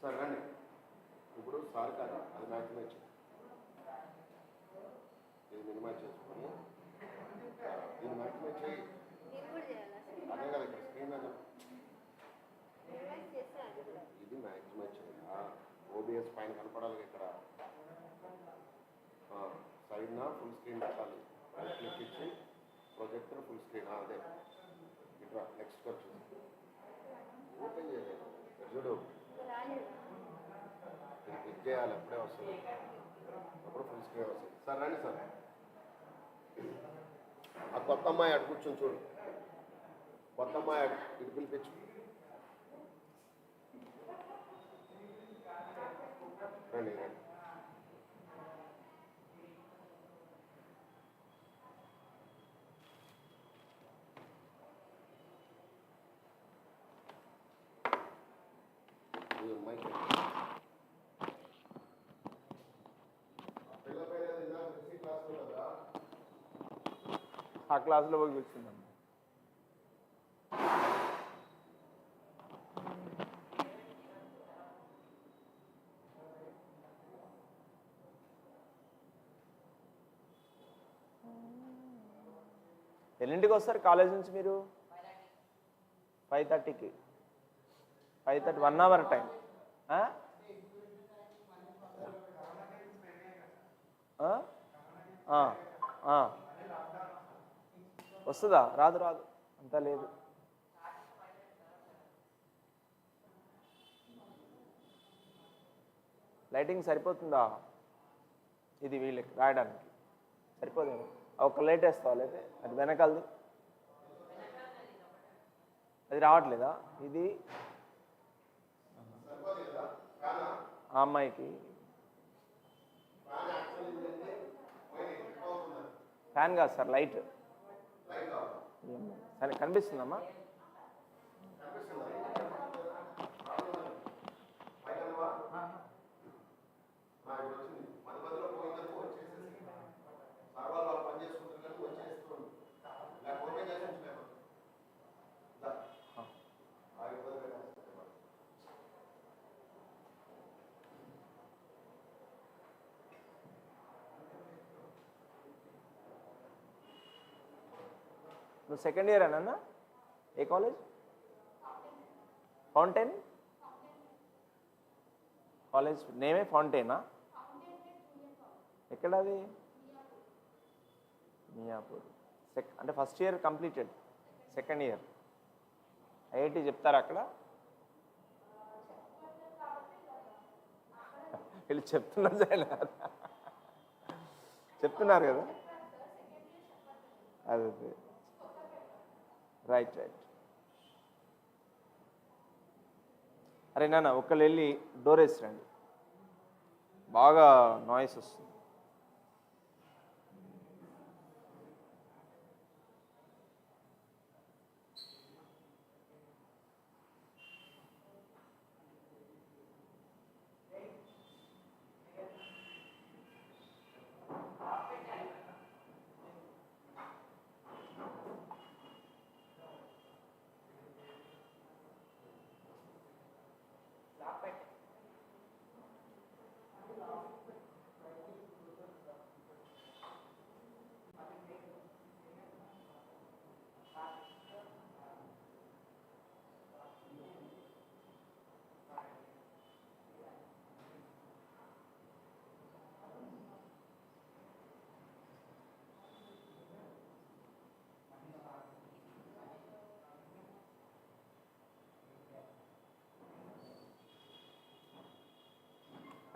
Sir రండి. ఇప్పుడు sir కాదు, అది మ్యాక్సిమైజ్ ఇది మినిమైజ్ చేసుకొని దీన్ని మ్యాక్సిమైజ్ చేయి. అదే కదా ఇక్కడ స్క్రీన్ అని ఇది మ్యాక్సిమైజ్ చేయాలా? ఓబిఎస్ పైన కనపడాలి ఇక్కడ. సైడ్న ఫుల్ స్క్రీన్ పెట్టాలి. రైట్ క్లిక్ ఇచ్చి ప్రొజెక్టర్ ఫుల్ స్క్రీన్ అదే ఇట్లా నెక్స్ట్ వచ్చి ఓపెన్ చేయలేదు చూడు. ఇది క్లిక్ చేయాలి, అప్పుడే వస్తుంది. అప్పుడు ఫుల్ స్క్రీన్ వస్తుంది. సార్ రండి సార్. ఆ కొత్త అమ్మాయి అటు కూర్చొని చూడు. కొత్త అమ్మాయి ఇటు పిలిపించు. రండి రండి. ఆ క్లాస్లో పోయి కూర్చుందాం. ఎన్నింటికి వస్తారు కాలేజ్ నుంచి మీరు? 5:30కి. 5:30 1 అవర్ టైం. వస్తుందా? రాదు రాదు అంతా లేదు. లైటింగ్ సరిపోతుందా? ఇది వీళ్ళకి రాయడానికి సరిపోదేమో. ఒక లైట్ వేస్తావా? అయితే అది వెనకాలది అది రావట్లేదా? ఇది ఆ అమ్మాయికి ఫ్యాన్ కాదు సార్, లైట్. సరే కనిపిస్తుందమ్మా? నువ్వు సెకండ్ ఇయర్ అన్నా? ఏ కాలేజ్? ఫౌంటైన్ కాలేజ్ నేమే ఫౌంటైనా? ఎక్కడ అది? మియాపూర్. అంటే first year completed, second year IIT చెప్తారా అక్కడ? వీళ్ళు చెప్తున్నారు చెప్తున్నారు కదా. అదే రైట్ రైట్. అరే నాన్న ఒక్కళ్ళు వెళ్ళి డోర్ వేసి రండి, బాగా నాయిస్ వస్తుంది.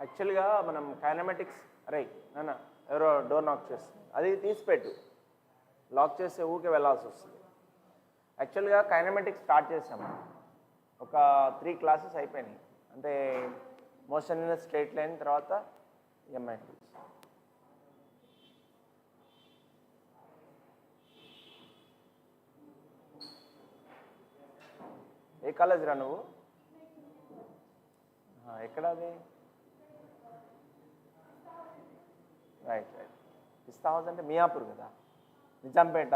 యాక్చువల్గా మనం కైనమాటిక్స్, అరే నాన్న ఎవరో డోర్ నాక్ చేస్తుంది, అది తీసిపెట్టు. లాక్ చేస్తే ఊకే వెళ్ళాల్సి వస్తుంది. యాక్చువల్గా కైనమాటిక్స్ స్టార్ట్ చేసాము, ఒక 3 క్లాసెస్ అయిపోయినాయి. అంటే మోషన్ ఇన్ స్ట్రైట్ లైన్, తర్వాత ఎంఐ. ఏ కాలేజ్ రా నువ్వు? ఎక్కడ అది? Right right. పిస్తా హౌస్ అంటే మియాపూర్ కదా, నిజాంపేట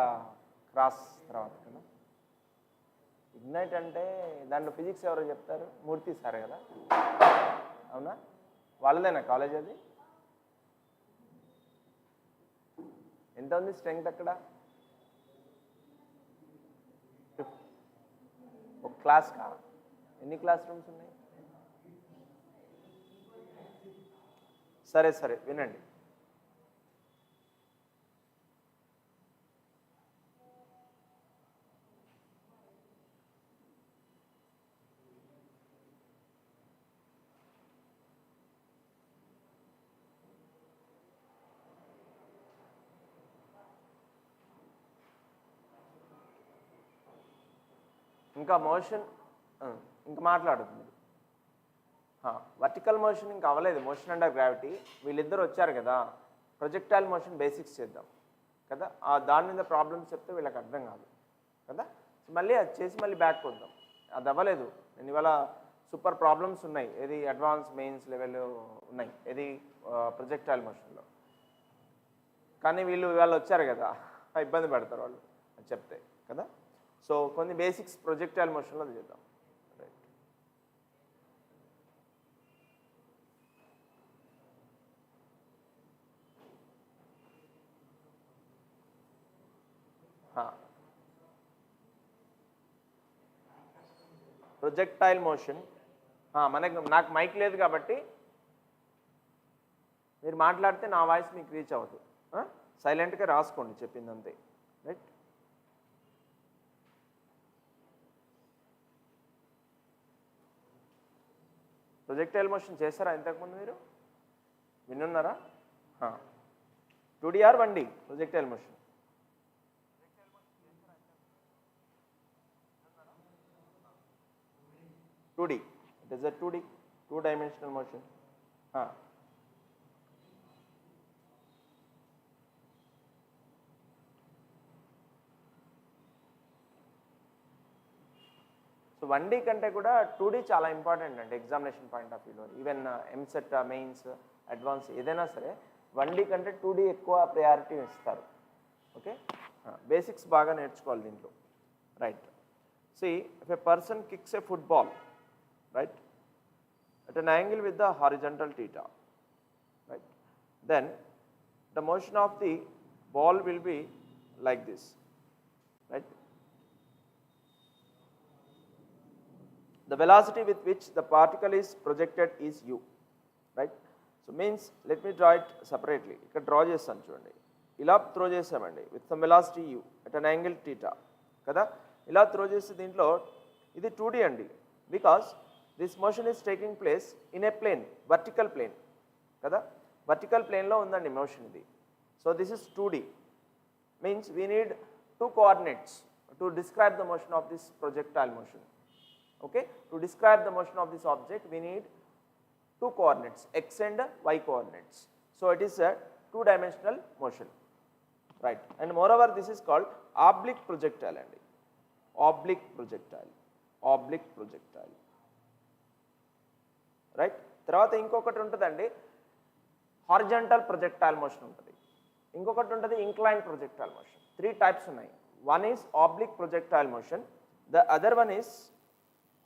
క్రాస్ తర్వాత కదా. ఇగ్నైట్ అంటే దాంట్లో ఫిజిక్స్ ఎవరో చెప్తారు, మూర్తి సార్ కదా, అవునా? వాళ్ళదేనా కాలేజ్ అది? ఎంత ఉంది స్ట్రెంగ్త్ అక్కడ? ఒక క్లాస్ కా? ఎన్ని క్లాస్ రూమ్స్ ఉన్నాయి? సరే సరే వినండి. ఇంకా మోషన్ ఇంకా మాట్లాడుతుంది. వర్టికల్ మోషన్ ఇంకా అవ్వలేదు, మోషన్ అండర్ గ్రావిటీ. వీళ్ళిద్దరు వచ్చారు కదా, ప్రొజెక్టైల్ మోషన్ బేసిక్స్ చేద్దాం కదా. దాని మీద ప్రాబ్లమ్స్ చెప్తే వీళ్ళకి అర్థం కాదు కదా. మళ్ళీ అది చేసి మళ్ళీ బ్యాక్ వద్దాం. అది అవ్వలేదు. నేను ఇవాళ సూపర్ ప్రాబ్లమ్స్ ఉన్నాయి, ఏది అడ్వాన్స్ మెయిన్స్ లెవెల్ ఉన్నాయి, ఏది ప్రొజెక్టైల్ మోషన్లో. కానీ వీళ్ళు ఇవాళ వచ్చారు కదా, ఇబ్బంది పడతారు వాళ్ళు అది చెప్తే కదా. సో కొన్ని బేసిక్స్ ప్రొజెక్టైల్ మోషన్లో చేద్దాం. రైట్. ప్రొజెక్టైల్ మోషన్ నాకు మైక్ లేదు కాబట్టి మీరు మాట్లాడితే నా వాయిస్ మీకు రీచ్ అవ్వదు. సైలెంట్గా రాసుకోండి చెప్పిందంతే. రైట్. ప్రొజెక్టైల్ మోషన్ చేస్తారా ఇంతకుముందు? మీరు వినున్నారా? 2D or 1D projectile motion? 2D. It is a 2D, two-dimensional motion. So 1D కంటే కూడా 2D చాలా ఇంపార్టెంట్ అండి ఎగ్జామినేషన్ పాయింట్ ఆఫ్ వ్యూలో. ఈవెన్ ఎంసెట్, మెయిన్స్, అడ్వాన్స్ ఏదైనా సరే 1D కంటే 2D ఎక్కువ ప్రయారిటీ ఇస్తారు. ఓకే, బేసిక్స్ బాగా నేర్చుకోవాలి దీంట్లో. Right. See, if a person kicks a football, right, at an angle with the horizontal theta, right, then the motion of the ball will be like this, right. The velocity with which the particle is projected is u, right. So means, let me draw it separately. Ikkada draw chestam chudandi, ila throw chesamandi with some velocity u at an angle theta kada. ఇలా throw చేస్తే దీంట్లో ఇది 2D అండి, because this motion is taking place in a plane, vertical plane కదా. Vertical ప్లేన్లో ఉందండి motion ఇది. So this is 2D. Means we need 2 coordinates to describe the motion of this projectile motion. Okay, to describe the motion of this object we need 2 coordinates, x and y coordinates. So it is a 2-dimensional motion, right. And moreover this is called oblique projectile అండి. oblique projectile, oblique projectile, right. తర్వాత ఇంకొకటి ఉంటుందండి horizontal projectile motion ఉంటుంది, ఇంకొకటి ఉంటుంది inclined projectile motion. 3 types ఉన్నాయి. One is oblique projectile motion, the other one is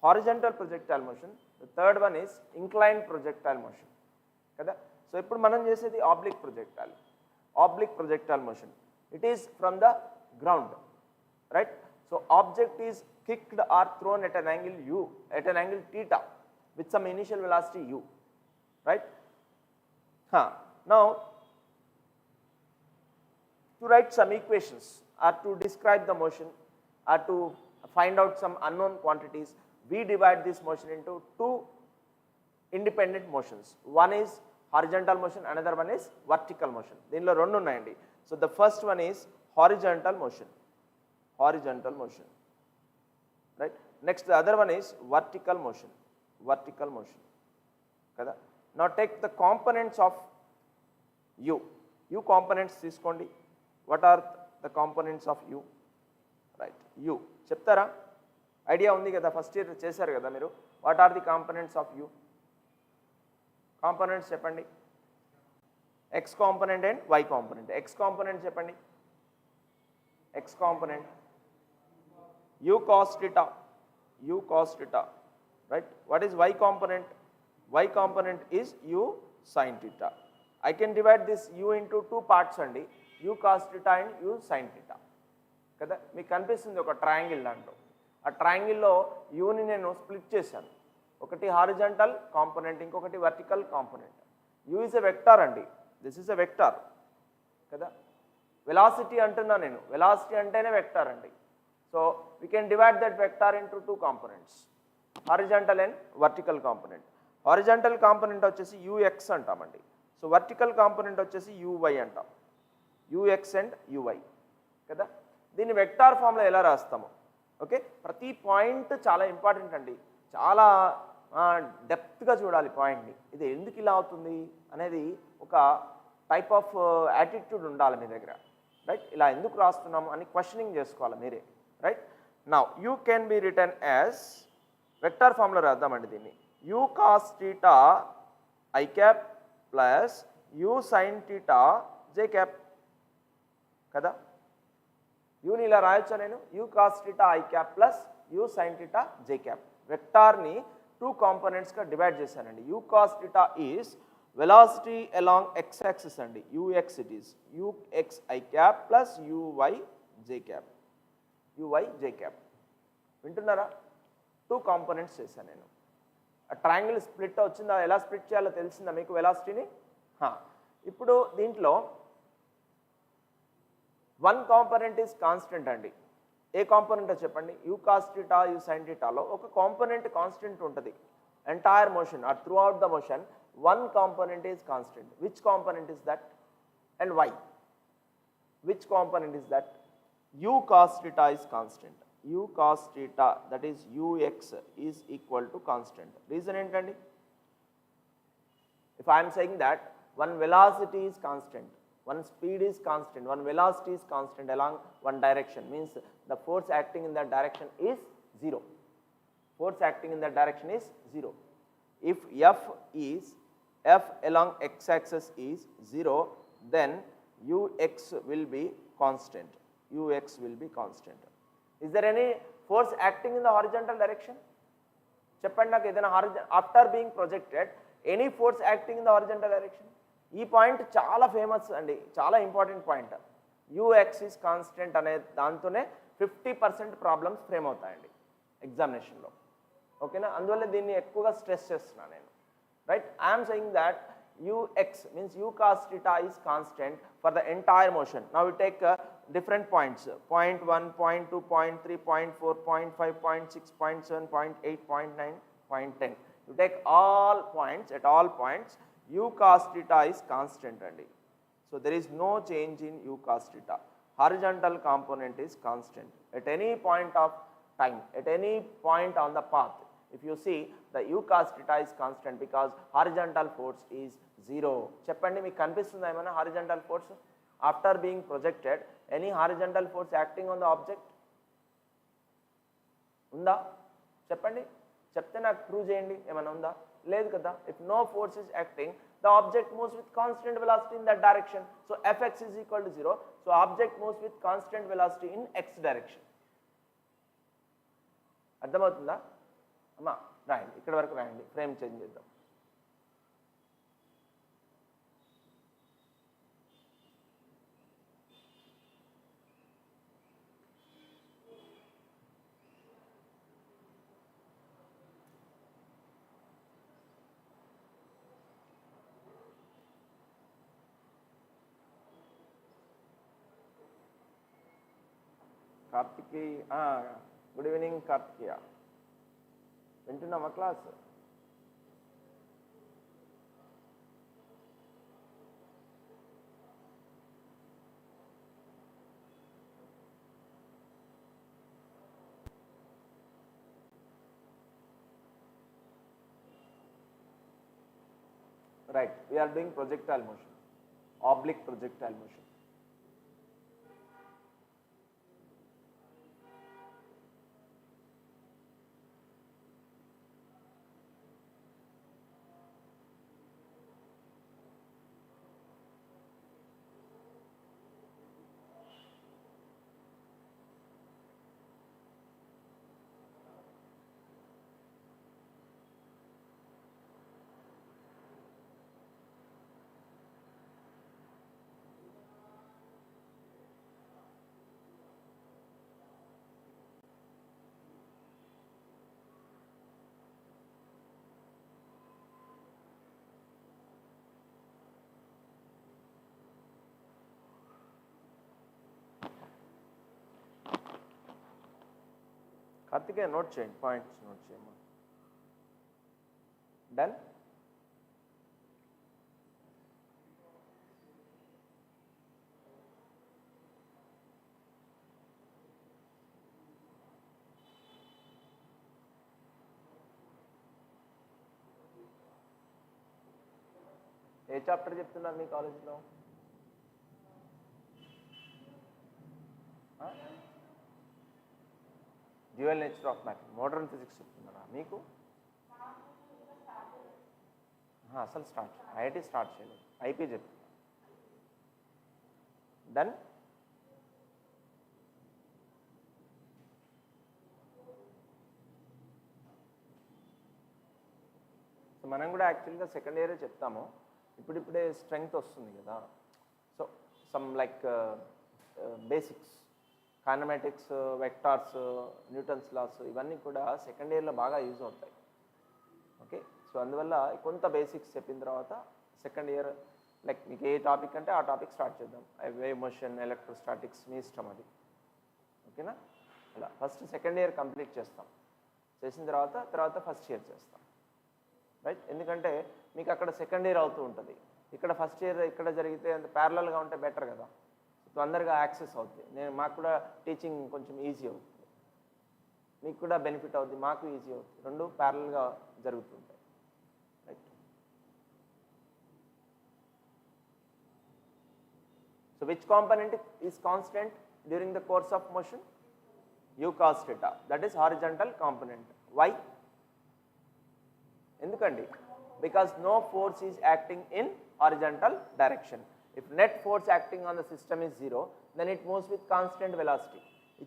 horizontal projectile motion, the third one is inclined projectile motion కదా. So ఇప్పుడు మనం చేసేది oblique projectile. Oblique projectile motion, it is from the ground, right. So object is kicked or thrown at an angle u, at an angle theta with some initial velocity u, right. Now to write some equations or to describe the motion or to find out some unknown quantities, we divide this motion into 2 independent motions. One is horizontal motion, another one is vertical motion. దీనిలో 2 ఉన్నాయండి. So the first one is horizontal motion, horizontal motion, right. Next the other one is vertical motion, vertical motion kada. Now take the components of u. U components తీసుకోండి. What are the components of u, right. u చెప్తారా? Idea ఉంది కదా, first year చేశారు కదా మీరు. What are the components of u? Components చెప్పండి. x component and y component. x component చెప్పండి. x component u cos theta, u cos theta, right? What is y component? Y component is u sin theta. I can divide this u into two parts అండి, u cos theta and u sin theta కదా. మీకు కనిపిస్తుంది ఒక triangle దాంట్లో, ఆ ట్రయాంగిల్లో యూని నేను split చేశాను, ఒకటి హారిజంటల్ కాంపోనెంట్, ఇంకొకటి vertical component. You is a vector అండి, దిస్ ఈజ్ ఎ వెక్టార్ కదా. వెలాసిటీ అంటున్నా నేను, వెలాసిటీ అంటేనే వెక్టార్ అండి. So we can divide that vector into two components, horizontal and vertical component. Horizontal component వచ్చేసి యూఎక్స్ అంటామండి, so vertical component వచ్చేసి UI అంటాం, యూఎక్స్ అండ్ యూవై కదా. దీన్ని వెక్టార్ ఫామ్లో ఎలా రాస్తాము? ఓకే, ప్రతి పాయింట్ చాలా ఇంపార్టెంట్ అండి, చాలా డెప్త్గా చూడాలి పాయింట్ని. ఇది ఎందుకు ఇలా అవుతుంది అనేది ఒక టైప్ ఆఫ్ యాటిట్యూడ్ ఉండాలి మీ దగ్గర, రైట్? ఇలా ఎందుకు రాస్తున్నాము అని క్వశ్చనింగ్ చేసుకోవాలి మీరే, right? Now you can be written as, vector ఫామ్లో రాద్దామండి దీన్ని, U cos theta I cap plus you sine theta J cap కదా. యూని ఇలా రాయొచ్చా నేను, U cos theta I cap plus you sine theta J cap. వెక్టార్ని టూ కాంపోనెంట్స్గా డివైడ్ చేశానండి. U cos theta is velocity along X axis అండి, U X it is U X I cap plus U Y J cap, U Y J cap. వింటున్నారా? Two components చేశాను నేను. ఆ triangle split వచ్చిందా, ఎలా స్ప్లిట్ చేయాలో తెలిసిందా మీకు వెలాసిటీని? ఇప్పుడు దీంట్లో వన్ కాంపోనెంట్ ఈజ్ కాన్స్టెంట్ అండి. ఏ కాంపోనెంటో చెప్పండి? U cos theta U sine థీటాలో ఒక కాంపోనెంట్ కాన్స్టెంట్ ఉంటుంది entire motion or throughout the motion. One component is constant. Which component is that and why? Which component is that? U cos theta is constant. U cos theta that is U X is equal to constant. Reason ఏంటండి? if I am saying that one velocity is constant, one speed is constant, one velocity is constant along one direction, means the force acting in that direction is zero. Force acting in that direction is zero. If f along x-axis is 0, then ux will be constant. Ux will be constant. Is there any force acting in the horizontal direction? చెప్పండి నాకు ఏదైనా after being projected any force acting in the horizontal direction. ఈ point చాలా famous అండి, చాలా important point. UX is constant అనే దాంతోనే 50% problems frame అవుతాయండి ఎగ్జామినేషన్లో. ఓకేనా? అందువల్ల దీన్ని ఎక్కువగా స్ట్రెస్ చేస్తున్నాను నేను, right? I'm saying that ux means u cos theta is constant for the entire motion. Now we take different points, point 1, point 2, point 3, point 4, point 5, point 6, point 7, point 8, point 9, point 10. You take all points, at all points u cos theta is constant andi. So there is no change in u cos theta. Horizontal component is constant at any point of time, at any point on the path. If you see, the u cos theta is constant because horizontal force is 0. చెప్పండి, మీకు కనిపిస్తుందా ఏమైనా horizontal force after being projected? Any horizontal force acting on the object ఉందా? చెప్పండి, చెప్తే నాకు prove చేయండి ఏమైనా ఉందా? లేదు కదా. If no force is acting, the object moves with constant velocity in that direction. So fx is equal to 0. So object moves with constant velocity in x direction. అర్థమవుతుందా అమ్మా? రాయండి, ఇక్కడ వరకు రాయండి, ఫ్రేమ్ చేంజ్ చేద్దాం. కార్తికేయ, గుడ్ ఈవినింగ్ కార్తికేయ, వింటున్నామా class? Right, we are doing projectile motion, oblique projectile motion. Karthikeya note చేయండి, points note చేయండి. డన్. ఏ చాప్టర్ చెప్తున్నారు మీ కాలేజీలో? Dual nature of matter, modern physics చెప్తున్నారా మీకు? అసలు స్టార్ట్ ఐఐటి స్టార్ట్ చేయలేదు, ఐపీ చెప్తున్నా. డన్. సో మనం కూడా యాక్చువల్గా సెకండ్ ఇయరే చెప్తాము, ఇప్పుడిప్పుడే స్ట్రెంగ్త్ వస్తుంది కదా. So some like basics, kinematics, vectors, Newton's laws, ఇవన్నీ కూడా సెకండ్ ఇయర్లో బాగా యూజ్ అవుతాయి. ఓకే, సో అందువల్ల కొంత బేసిక్స్ చెప్పిన తర్వాత సెకండ్ ఇయర్ లైక్ మీకు ఏ టాపిక్ అంటే ఆ టాపిక్ స్టార్ట్ చేద్దాం. వేవ్ మోషన్, ఎలక్ట్రోస్టాటిక్స్, మీ ఇష్టం అది. ఓకేనా? అలా ఫస్ట్ సెకండ్ ఇయర్ కంప్లీట్ చేస్తాం, చేసిన తర్వాత ఫస్ట్ ఇయర్ చేస్తాం, రైట్? ఎందుకంటే మీకు అక్కడ సెకండ్ ఇయర్ అవుతూ ఉంటుంది, ఇక్కడ ఫస్ట్ ఇయర్ ఇక్కడ జరిగితే అంత ప్యారలల్గా ఉంటే బెటర్ కదా, తొందరగా యాక్సెస్ అవుతుంది. మాకు కూడా టీచింగ్ కొంచెం ఈజీ అవుతుంది, మీకు కూడా బెనిఫిట్ అవుతుంది, మాకు ఈజీ అవుతుంది, రెండు ప్యారలల్గా జరుగుతుంటాయి, right? So which component is constant during the course of motion? u cos theta, that is horizontal component. Why? ఎందుకండి? Because no force is acting in horizontal direction. If net force acting on the system is 0, then it moves with constant velocity.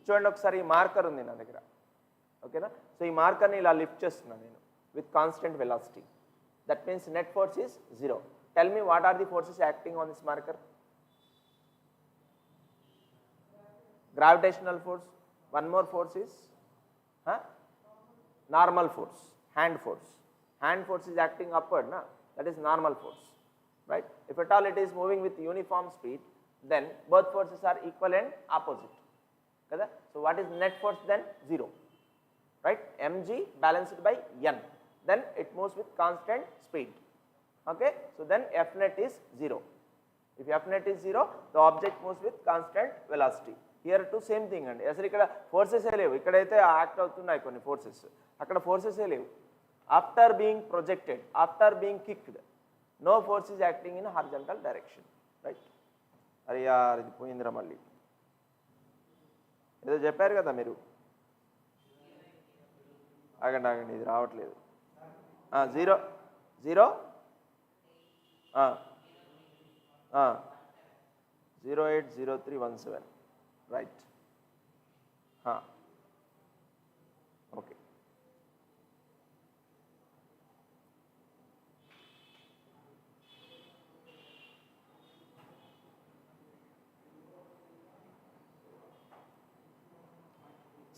చూడండి ఒకసారి, ఈ marker ఉంది నా దగ్గర, ఓకేనా? So ఈ మార్కర్ని ఇలా లిఫ్ట్ చేస్తున్నాను నేను with constant velocity. That means net force is 0. Tell me what are the forces acting on this marker? Gravitational force. One more force is normal force, hand force. Hand force is acting upward, na? That is normal force, right? If at all it is moving with uniform speed, then both forces are equal and opposite. Kada? So what is net force then? 0, right? mg balanced by n. Then it moves with constant speed. Okay? So then F net is 0. If F net is 0, the object moves with constant velocity. Here too same thing అండి. అసలు ఇక్కడ ఫోర్సెసే లేవు, ఇక్కడైతే act అవుతున్నాయి కొన్ని forces, అక్కడ ఫోర్సెసే లేవు. After being projected, after being kicked, no force is acting in horizontal direction, right? అరే యార్, ఇది పోయిందిరా మళ్ళీ. ఏదో చెప్పారు కదా మీరు, ఆగండి, ఇది రావట్లేదు. 080317, right? Okay.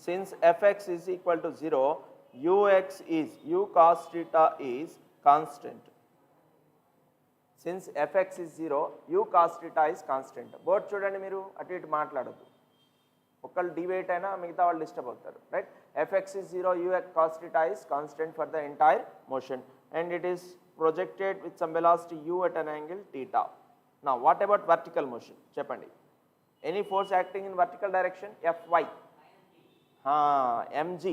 Since fx is equal to 0, ux is, u cos theta is constant. Since fx is 0, u cos theta is constant. Board చూడండి, మీరు అటు ఇటు మాట్లాడద్దు, ఒకళ్ళు డివేట్ అయినా మిగతా వాళ్ళు డిస్టర్బ్ అవుతారు, right? fx is 0, u cos theta is constant for the entire motion and it is projected with some velocity u at an angle theta. Now what about vertical motion? చెప్పండి. Any force acting in vertical direction? fy. mg,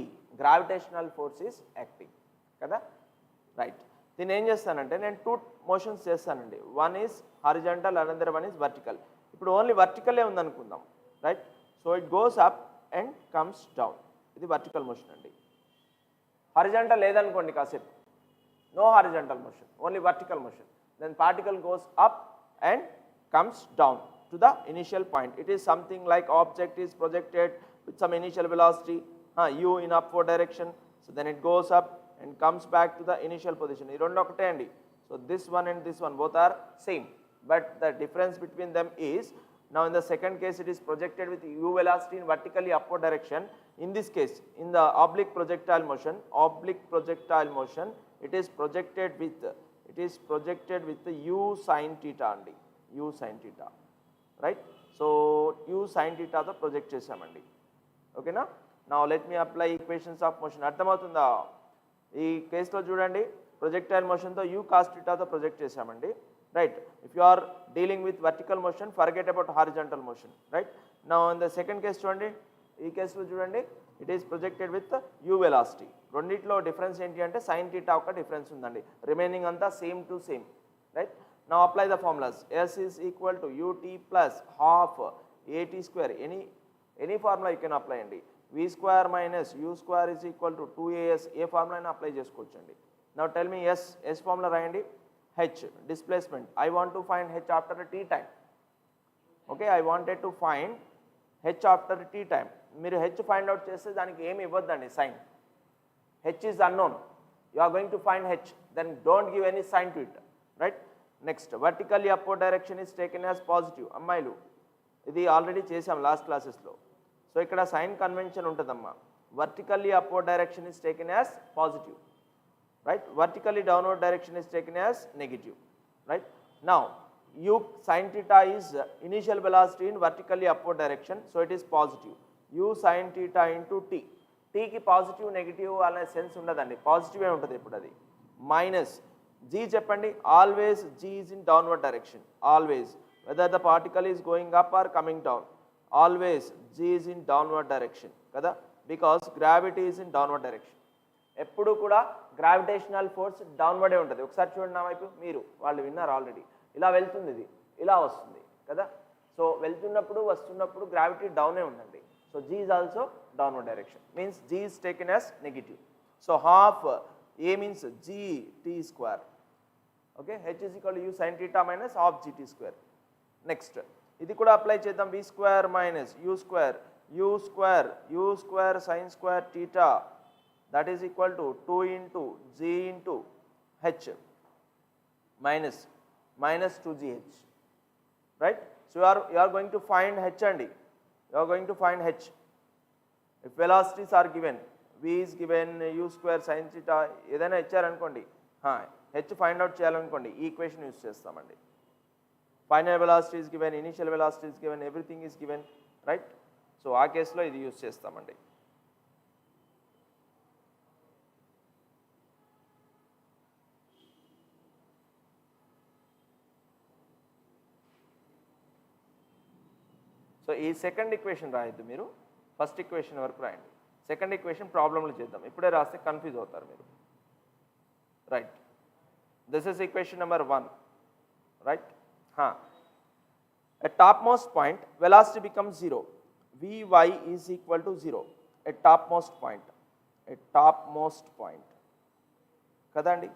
gravitational force is acting కదా, right? దీన్ని ఏం చేస్తానంటే నేను two motions చేస్తానండి, one is horizontal, another one is vertical. ఇప్పుడు only వర్టికలే ఉందనుకుందాం, right? So it goes up and comes down, ఇది వర్టికల్ మోషన్ అండి. హారిజాంటల్ లేదనుకోండి కాసేపు, no horizontal motion, only vertical motion. Then particle goes up and comes down to the initial point. It is something like object is projected with some initial velocity u in upward direction, so then it goes up and comes back to the initial position. Ee rendu okate andi. So this one and this one both are same, but the difference between them is, now in the second case it is projected with u velocity in vertically upward direction. In this case, in the oblique projectile motion, it is projected with the u sin theta andi, u sin theta, right? So u sin theta తో project చేసామండి, ఓకేనా? Now let me apply equations of motion. అర్థమవుతుందా? ఈ కేసులో చూడండి, projectile మోషన్తో u cos thetaతో project చేసామండి, right. If you are dealing with vertical motion, forget about horizontal motion, right. Now in the second case చూడండి, ఈ కేసులో చూడండి, it is projected with u velocity. రెండిట్లో డిఫరెన్స్ ఏంటి అంటే sin theta ఒక డిఫరెన్స్ ఉందండి, రిమైనింగ్ అంతా same to same, right. Now apply the formulas. S is equal to ut plus half at square. Any formula you can apply andi. V square minus u square is equal to 2as. A formula ni apply chesukochandi. Now tell me S formula rayandi. H, displacement. I want to find h after t time. Okay, I wanted to find h after t time. Meeru h find out cheste daniki em ivvaddandi sign. H is unknown. You are going to find h, then don't give any sign to it, right? Next, vertically upward direction is taken as positive. అమ్మాయిలు ఇది already చేసాం last క్లాసెస్లో. So ఇక్కడ sign convention ఉంటుందమ్మా. Vertically upward direction is taken as positive, right. Vertically downward direction is taken as negative, right. Now u sin theta is initial velocity in vertically upward direction, so it is positive. u sin theta into t. t కి positive negative అనే sense ఉండదండి, పాజిటివే ఉంటుంది ఇప్పుడు. అది minus g చెప్పండి, always g is in downward direction, always, whether the particle is going up or coming down, always g is in downward direction కదా, because gravity is in downward direction. ఎప్పుడు కూడా gravitational force డౌన్వర్డే ఉంటుంది. ఒకసారి చూడండి నా వైపు, మీరు వాళ్ళు విన్నారు ఆల్రెడీ. ఇలా వెళ్తుంది, ఇది ఇలా వస్తుంది కదా. సో వెళ్తున్నప్పుడు వస్తున్నప్పుడు గ్రావిటీ డౌనే ఉందండి. So g is also downward direction, means g is taken as negative. So half a means g t square. Okay, h is equal to u sin theta minus half gt square. Next, ఇది కూడా apply చేద్దాం. v square minus u square sin square theta, that is equal to 2 into g into h minus 2gh, right. So you are going to find h andi, you are going to find h. If velocities are given, v is given, u square sin theta ఏదైనా ఇచ్చారనుకోండి, h find out చేయాలనుకోండి, ఈ equation use చేస్తామండి. Final velocity is given, initial velocity is given, everything is given, right. So ఆ కేసులో ఇది use చేస్తామండి. So ఈ second equation రాయొద్దు మీరు, ఫస్ట్ ఈక్వేషన్ వరకు రాయండి. సెకండ్ ఈక్వేషన్ ప్రాబ్లంలు చేద్దాం, ఇప్పుడే రాస్తే కన్ఫ్యూజ్ అవుతారు మీరు, right. This is equation number 1, right. At topmost point, velocity becomes 0. Vy is equal to 0 at topmost point. Kadandi.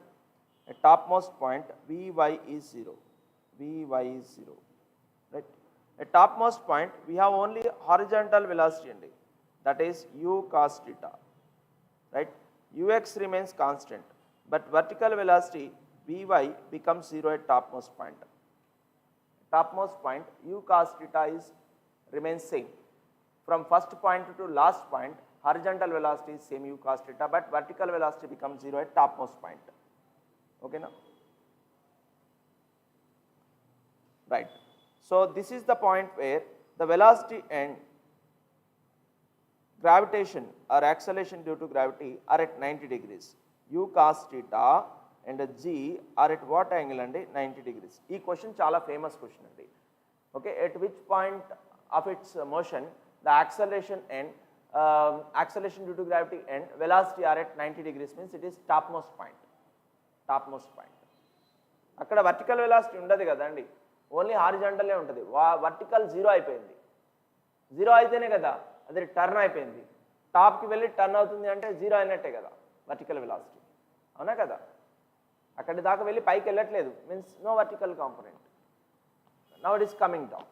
At topmost point, Vy is 0. Right. At topmost point, we have only horizontal velocity, that is u cos theta, right. Ux remains constant, but vertical velocity Vy becomes 0 at topmost point. Topmost point, u cos theta remains same. From first point to last point, horizontal velocity is same u cos theta, but vertical velocity becomes 0 at topmost point. Okay now? Right. So this is the point where the velocity and gravitation or acceleration due to gravity are at 90 degrees. U cos theta and g are at what angle andi? 90 degrees. ఈ question చాలా famous question అండి. Okay, at which point of its motion the acceleration and acceleration due to gravity and velocity are at 90 degrees means it is topmost point. అక్కడ vertical velocity ఉండదు కదండి, only హారిజాంటలే ఉంటుంది. Vertical 0 అయిపోయింది, 0 అయితేనే కదా అది టర్న్ అయిపోయింది. టాప్కి వెళ్ళి టర్న్ అవుతుంది అంటే 0 అయినట్టే కదా వర్టికల్ వెలాసిటీ, అవునా కదా. అక్కడి దాకా వెళ్ళి పైకి వెళ్ళట్లేదు, means no vertical component. Now it is coming down.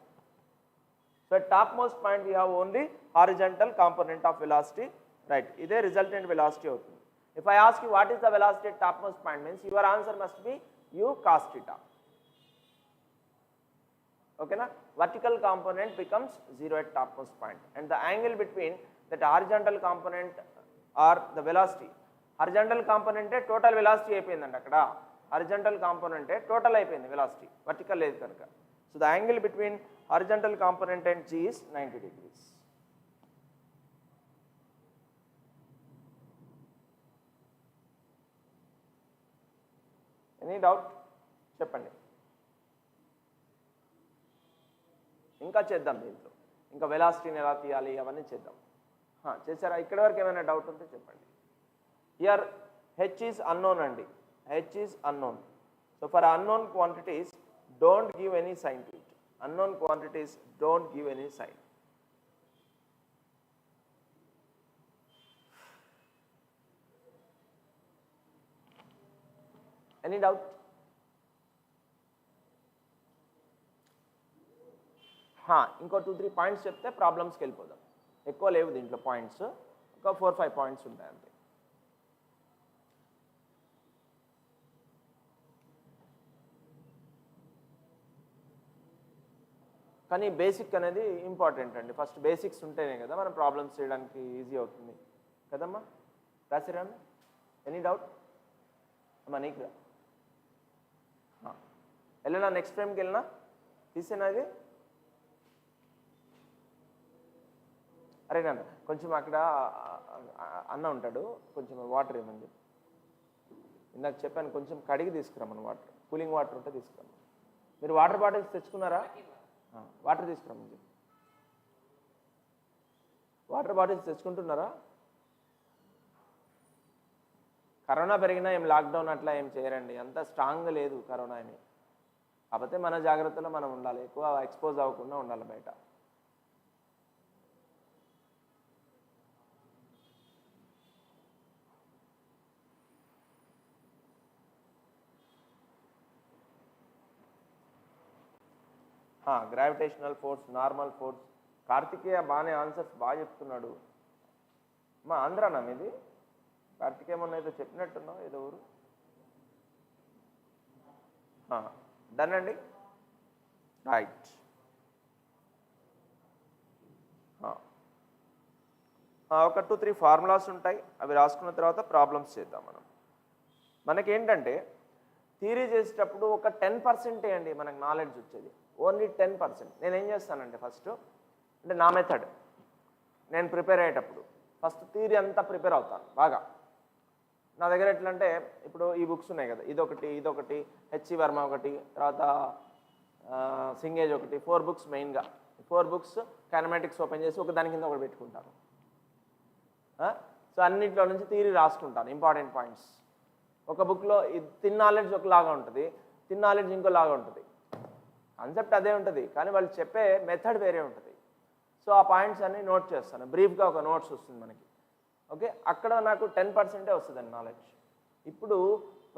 So at topmost point we have only horizontal component of velocity, right. ఇదే resultant velocity అవుతుంది. If I ask you what is the velocity at topmost point, means your answer must be u cos theta. Okay na? Vertical component becomes 0 at topmost point, and the angle between that horizontal component or the velocity, horizontal component total velocity అయిపోయిందండి. అక్కడ horizontal component total అయిపోయింది velocity, vertical లేదు కనుక. So the angle between horizontal component and g is 90 degrees. Any doubt చెప్పండి. ఇంకా చేద్దాం దీంట్లో, ఇంకా వెలాసిటీని ఎలా తీయాలి అవన్నీ చేద్దాం. చేశారా? ఇక్కడి వరకు ఏమైనా డౌట్ ఉంటే చెప్పండి. హియర్ హెచ్ ఈజ్ అన్నోన్ అండి, H is unknown. So for unknown quantities don't give any sign to it. Unknown quantities don't give any sign. Any doubt? ఇంకో 2-3 పాయింట్స్ చెప్తే ప్రాబ్లమ్స్కి వెళ్ళిపోదాం. ఎక్కువ లేవు దీంట్లో పాయింట్స్, ఒక 4-5 పాయింట్స్ ఉంటాయి అంతే. కానీ బేసిక్ అనేది ఇంపార్టెంట్ అండి. ఫస్ట్ బేసిక్స్ ఉంటేనే కదా మనం ప్రాబ్లమ్స్ చేయడానికి ఈజీ అవుతుంది కదమ్మా. రాసిరా? ఎనీ డౌట్ అమ్మా? నీకు వెళ్ళినా నెక్స్ట్ టైంకి వెళ్ళినా తీసేనా ఇది? అరే నాన్న కొంచెం అక్కడ అన్న ఉంటాడు, కొంచెం వాటర్ ఇవ్వమని చెప్పి ఇందాక చెప్పాను, కొంచెం కడిగి తీసుకురామని వాటర్, కూలింగ్ వాటర్ ఉంటే తీసుకురాము. మీరు వాటర్ బాటిల్స్ తెచ్చుకున్నారా? వాటర్ తీసుకురామని చెప్పి. Water bottles తెచ్చుకుంటున్నారా? కరోనా పెరిగినా ఏం లాక్డౌన్ అట్లా ఏం చేయరండి, అంత స్ట్రాంగ్ లేదు కరోనా ఏమి. కాకపోతే మన జాగ్రత్తలో మనం ఉండాలి, ఎక్కువ ఎక్స్పోజ్ అవ్వకుండా ఉండాలి బయట. Gravitational force, normal force. Karthikeya బాగానే ఆన్సర్స్ బాగా చెప్తున్నాడు. మా ఆంధ్రానా మీది? కార్తికేయ మొన్న ఏదో చెప్పినట్టున్నావు, ఏదో ఊరు. డన్ అండి, రైట్. ఒక 2-3 ఫార్ములాస్ ఉంటాయి, అవి రాసుకున్న తర్వాత ప్రాబ్లమ్స్ చేద్దాం మనం. మనకేంటంటే థియరీ చేసేటప్పుడు ఒక 10% అండి మనకు నాలెడ్జ్ వచ్చేది, ఓన్లీ 10%. నేనేం చేస్తానంటే ఫస్ట్, అంటే నా మెథడ్, నేను ప్రిపేర్ అయ్యేటప్పుడు ఫస్ట్ థియరీ అంతా ప్రిపేర్ అవుతాను బాగా. నా దగ్గర ఎట్లా అంటే ఇప్పుడు ఈ బుక్స్ ఉన్నాయి కదా, ఇదొకటి హెచ్సి వర్మ ఒకటి, తర్వాత సింగేజ్ ఒకటి, 4 బుక్స్ మెయిన్గా. 4 బుక్స్ కైనమాటిక్స్ ఓపెన్ చేసి ఒక దాని కింద ఒకటి పెట్టుకుంటాను. సో అన్నింటిలో నుంచి థియరీ రాసుకుంటాను, ఇంపార్టెంట్ పాయింట్స్. ఒక బుక్లో థిన్ నాలెడ్జ్ ఒకలాగా ఉంటుంది, థిన్ నాలెడ్జ్ ఇంకోలాగా ఉంటుంది. కాన్సెప్ట్ అదే ఉంటుంది కానీ వాళ్ళు చెప్పే మెథడ్ వేరే ఉంటుంది. సో ఆ పాయింట్స్ అన్నీ నోట్ చేస్తాను, బ్రీఫ్గా ఒక నోట్స్ వస్తుంది మనకి. ఓకే, అక్కడ నాకు 10% వస్తుందండి నాలెడ్జ్. ఇప్పుడు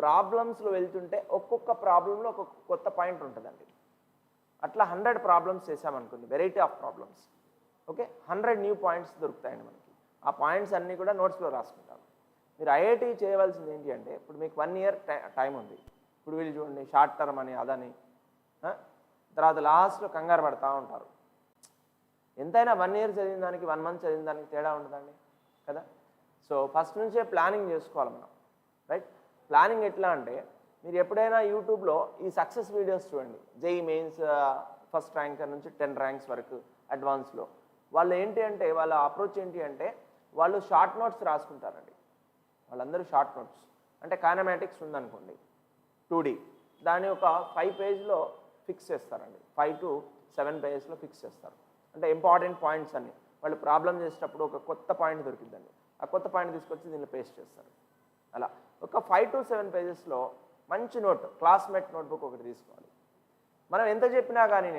ప్రాబ్లమ్స్లో వెళ్తుంటే ఒక్కొక్క ప్రాబ్లంలో ఒక్కొక్క కొత్త పాయింట్ ఉంటుందండి. అట్లా 100 ప్రాబ్లమ్స్ చేసామనుకోండి, variety of problems. Okay, 100 new points దొరుకుతాయండి మనకి. ఆ పాయింట్స్ అన్నీ కూడా నోట్స్లో రాసుకుంటాను. మీరు ఐఐటి చేయవలసింది ఏంటి అంటే, ఇప్పుడు మీకు 1 ఇయర్ టైం ఉంది. ఇప్పుడు వీళ్ళు చూడండి, షార్ట్ టర్మ్ అని అదని, తర్వాత లాస్ట్లో కంగారు పడతా ఉంటారు. ఎంతైనా 1 ఇయర్ చదివిన దానికి 1 మంత్ చదివిన దానికి తేడా ఉండదండి కదా. సో ఫస్ట్ నుంచే ప్లానింగ్ చేసుకోవాలి మనం, రైట్. ప్లానింగ్ ఎట్లా అంటే, మీరు ఎప్పుడైనా యూట్యూబ్లో ఈ సక్సెస్ వీడియోస్ చూడండి, JEE మెయిన్స్ ఫస్ట్ ర్యాంకర్ నుంచి 10 ర్యాంక్స్ వరకు అడ్వాన్స్లో. వాళ్ళు ఏంటి అంటే, వాళ్ళ అప్రోచ్ ఏంటి అంటే, వాళ్ళు షార్ట్ నోట్స్ రాసుకుంటారండి. వాళ్ళందరూ షార్ట్ నోట్స్, అంటే కైనమాటిక్స్ ఉందనుకోండి 2D, దాన్ని ఒక 5 పేజ్లో ఫిక్స్ చేస్తారండి. 5 to 7 పేజెస్లో ఫిక్స్ చేస్తారు. అంటే ఇంపార్టెంట్ పాయింట్స్ అన్ని వాళ్ళు ప్రాబ్లం చేసేటప్పుడు ఒక కొత్త పాయింట్ దొరికిందండి, ఆ కొత్త పాయింట్ తీసుకొచ్చి దీనిలో పేస్ట్ చేస్తారు. అలా ఒక 5 to 7 పేజెస్లో మంచి నోట్, క్లాస్మేట్ నోట్బుక్ ఒకటి తీసుకోవాలి. మనం ఎంత చెప్పినా కానీ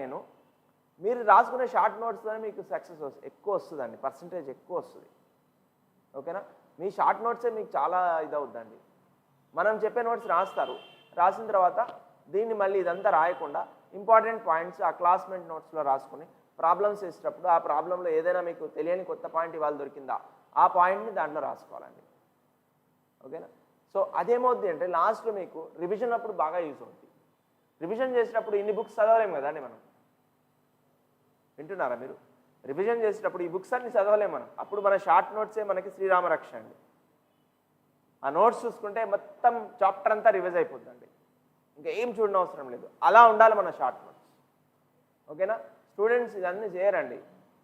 మీరు రాసుకునే షార్ట్ నోట్స్తోనే మీకు సక్సెస్ ఎక్కువ వస్తుందండి, పర్సంటేజ్ ఎక్కువ వస్తుంది. ఓకేనా, మీ షార్ట్ నోట్సే మీకు చాలా ఇదవుద్దండి. మనం చెప్పే నోట్స్ రాస్తారు, రాసిన తర్వాత దీన్ని మళ్ళీ ఇదంతా రాయకుండా ఇంపార్టెంట్ పాయింట్స్ ఆ క్లాస్మేట్ నోట్స్లో రాసుకుని ప్రాబ్లమ్స్ వేసేటప్పుడు ఆ ప్రాబ్లంలో ఏదైనా మీకు తెలియని కొత్త పాయింట్ ఇవాళ దొరికిందా, ఆ పాయింట్ని దాంట్లో రాసుకోవాలండి. ఓకేనా, సో అదేమవుద్ది అంటే లాస్ట్లో మీకు రివిజన్ అప్పుడు బాగా యూజ్ అవుతుంది. రివిజన్ చేసేటప్పుడు ఇన్ని బుక్స్ చదవలేము కదండి మనం, వింటున్నారా మీరు? రివిజన్ చేసేటప్పుడు ఈ బుక్స్ అన్ని చదవలేము మనం. అప్పుడు మన షార్ట్ నోట్సే మనకి శ్రీరామ రక్ష అండి. ఆ నోట్స్ చూసుకుంటే మొత్తం చాప్టర్ అంతా రివైజ్ అయిపోతుందండి, ఇంకా ఏం చూడని అవసరం లేదు. అలా ఉండాలి మన షార్ట్ నోట్స్. ఓకేనా, స్టూడెంట్స్ ఇదన్నీ చేయరండి,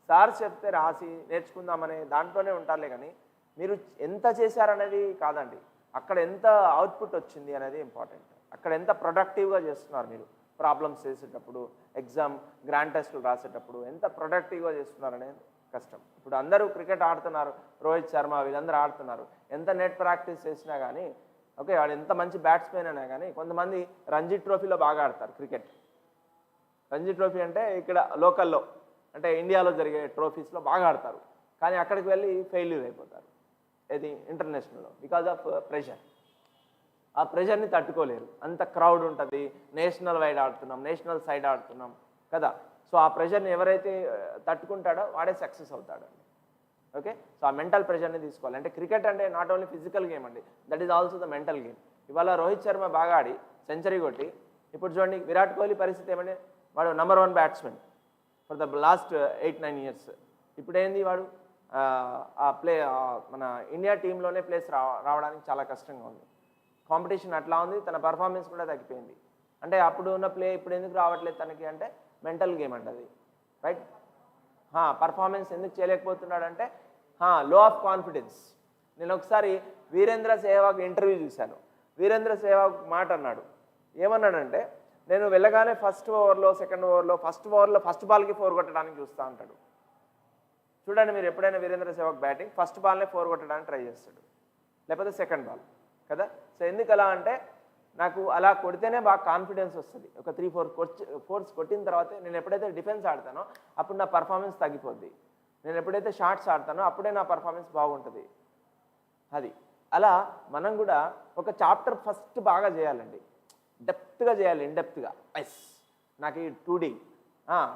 సార్స్ చెప్తే రాసి నేర్చుకుందామనే దాంట్లోనే ఉంటారులే కానీ మీరు ఎంత చేశారనేది కాదండి, అక్కడ ఎంత అవుట్పుట్ వచ్చింది అనేది ఇంపార్టెంట్. అక్కడ ఎంత ప్రొడక్టివ్గా చేస్తున్నారు మీరు ప్రాబ్లమ్స్ చేసేటప్పుడు, ఎగ్జామ్ గ్రాండ్ టెస్టులు రాసేటప్పుడు ఎంత ప్రొడక్టివ్గా చేస్తున్నారు అనేది కష్టం. ఇప్పుడు అందరూ క్రికెట్ ఆడుతున్నారు, రోహిత్ శర్మ వీళ్ళందరూ ఆడుతున్నారు, ఎంత నెట్ ప్రాక్టీస్ చేసినా కానీ, ఓకే వాడు ఎంత మంచి బ్యాట్స్మెన్ అయినా కానీ, కొంతమంది రంజీ ట్రోఫీలో బాగా ఆడతారు క్రికెట్. రంజీ ట్రోఫీ అంటే ఇక్కడ లోకల్లో అంటే ఇండియాలో జరిగే ట్రోఫీస్లో బాగా ఆడతారు, కానీ అక్కడికి వెళ్ళి ఫెయిల్యూర్ అయిపోతారు. ఇది ఇంటర్నేషనల్లో బికాజ్ ఆఫ్ ప్రెషర్. ఆ ప్రెషర్ని తట్టుకోలేరు, అంత క్రౌడ్ ఉంటుంది, నేషనల్ వైడ్ ఆడుతున్నాం, నేషనల్ సైడ్ ఆడుతున్నాం కదా. సో ఆ ప్రెషర్ని ఎవరైతే తట్టుకుంటాడో వాడే సక్సెస్ అవుతాడండి. ఓకే, సో ఆ మెంటల్ ప్రెషర్ని తీసుకోవాలి. అంటే క్రికెట్ అంటే నాట్ ఓన్లీ ఫిజికల్ గేమ్ అండి, that is also the mental game. ఇవాళ రోహిత్ శర్మ బాగా ఆడి సెంచరీ కొట్టి, ఇప్పుడు చూడండి విరాట్ కోహ్లీ పరిస్థితి ఏమంటే వాడు number 1 batsmen for the last 8-9 years. ఇప్పుడు ఏంది వాడు ఆ మన ఇండియా టీంలోనే ప్లేస్ రావడానికి చాలా కష్టంగా ఉంది. కాంపిటీషన్ అట్లా ఉంది, తన పర్ఫార్మెన్స్ కూడా తగ్గిపోయింది. అంటే అప్పుడు ఉన్న ప్లే ఇప్పుడు ఎందుకు రావట్లేదు తనకి అంటే మెంటల్ గేమ్ అండి అది, రైట్. పర్ఫార్మెన్స్ ఎందుకు చేయలేకపోతున్నాడంటే లో ఆఫ్ కాన్ఫిడెన్స్. నేను ఒకసారి వీరేంద్ర సెహ్వాగ్ ఇంటర్వ్యూ చూశాను. వీరేంద్ర సెహ్వాగ్ మాట అన్నాడు, ఏమన్నాడంటే నేను వెళ్ళగానే ఫస్ట్ ఓవర్లో సెకండ్ ఓవర్లో ఫస్ట్ బాల్కి 4 కొట్టడానికి చూస్తూ ఉంటాడు. చూడండి మీరు ఎప్పుడైనా వీరేంద్ర సెహ్వాగ్ బ్యాటింగ్ ఫస్ట్ బాల్నే 4 కొట్టడానికి ట్రై చేస్తాడు, లేకపోతే సెకండ్ బాల్ కదా. సో ఎందుకు అలా అంటే నాకు అలా కొడితేనే బాగా కాన్ఫిడెన్స్ వస్తుంది. ఒక 3-4 ఫోర్స్ కొట్టిన తర్వాత నేను ఎప్పుడైతే డిఫెన్స్ ఆడతానో అప్పుడు నా పర్ఫార్మెన్స్ తగ్గిపోద్ది. నేను ఎప్పుడైతే షార్ట్స్ ఆడతానో అప్పుడే నా పర్ఫార్మెన్స్ బాగుంటుంది. అది అలా మనం కూడా ఒక చాప్టర్ ఫస్ట్ బాగా చేయాలండి, డెప్త్గా చేయాలి, ఇన్డెప్త్గా. నాకు ఈ 2D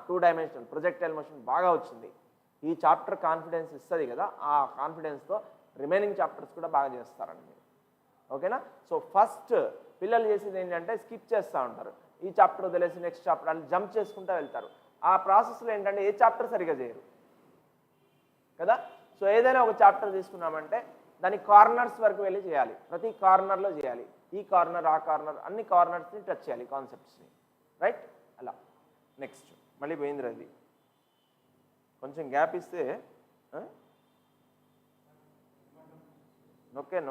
2 డైమెన్షనల్ ప్రొజెక్టైల్ మోషన్ బాగా వచ్చింది, ఈ చాప్టర్ కాన్ఫిడెన్స్ ఇస్తుంది కదా, ఆ కాన్ఫిడెన్స్తో రిమైనింగ్ చాప్టర్స్ కూడా బాగా చేస్తారండి మీరు. ఓకేనా. సో ఫస్ట్ పిల్లలు చేసేది ఏంటంటే స్కిప్ చేస్తూ ఉంటారు, ఈ చాప్టర్ వదిలేసి నెక్స్ట్ చాప్టర్ అని జంప్ చేసుకుంటూ వెళ్తారు. ఆ ప్రాసెస్లో ఏంటంటే ఏ చాప్టర్ సరిగా చేయరు కదా. సో ఏదైనా ఒక చాప్టర్ తీసుకున్నామంటే దాని కార్నర్స్ వరకు వెళ్ళి చేయాలి, ప్రతి కార్నర్లో చేయాలి, ఈ కార్నర్ ఆ కార్నర్ అన్ని కార్నర్స్ని టచ్ చేయాలి కాన్సెప్ట్స్ని, రైట్. అలా నెక్స్ట్ మళ్ళీ పోయింది అది, కొంచెం గ్యాప్ ఇస్తే నొక్కే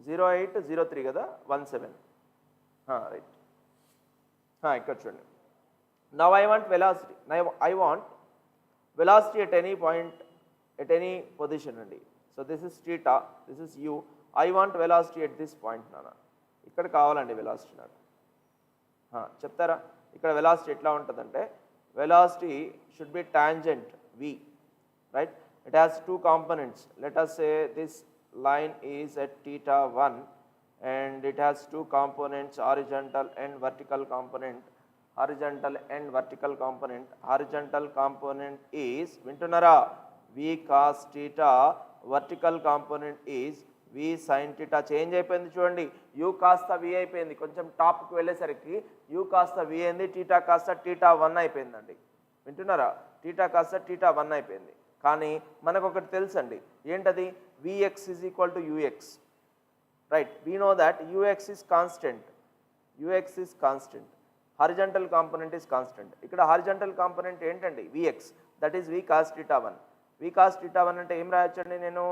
0803 కదా 17 రైట్. ఇక్కడ చూడండి. Now I want velocity, I want velocity at any point at any position అండి. So this is theta, this is u, I want velocity at this point నాన్న. ఇక్కడ కావాలండి వెలాసిటీ నాకు, చెప్తారా. ఇక్కడ వెలాసిటీ ఎట్లా ఉంటుందంటే velocity should be tangent v, right. It has 2 components. Let us say this line is at theta 1 and it has 2 components, horizontal and vertical component. Horizontal component is vintunara v cos theta, vertical component is v sin theta. Change అయిపోయింది చూడండి, u కాస్త v అయిపోయింది, కొంచెం టాప్కి వెళ్ళేసరికి u కాస్త v అయింది, theta కాస్త theta 1 అయిపోయిందండి. వింటున్నారా, టీటా కాస్త టీటా 1 అయిపోయింది. కానీ మనకు ఒకటి తెలుసండి, ఏంటది, vx is equal to ux, right. We know that ux is constant, horizontal component is constant. ఇక్కడ horizontal component ఏంటండి vx, that is v cos theta 1. v cos theta 1 అంటే ఏం రాయొచ్చండి నేను,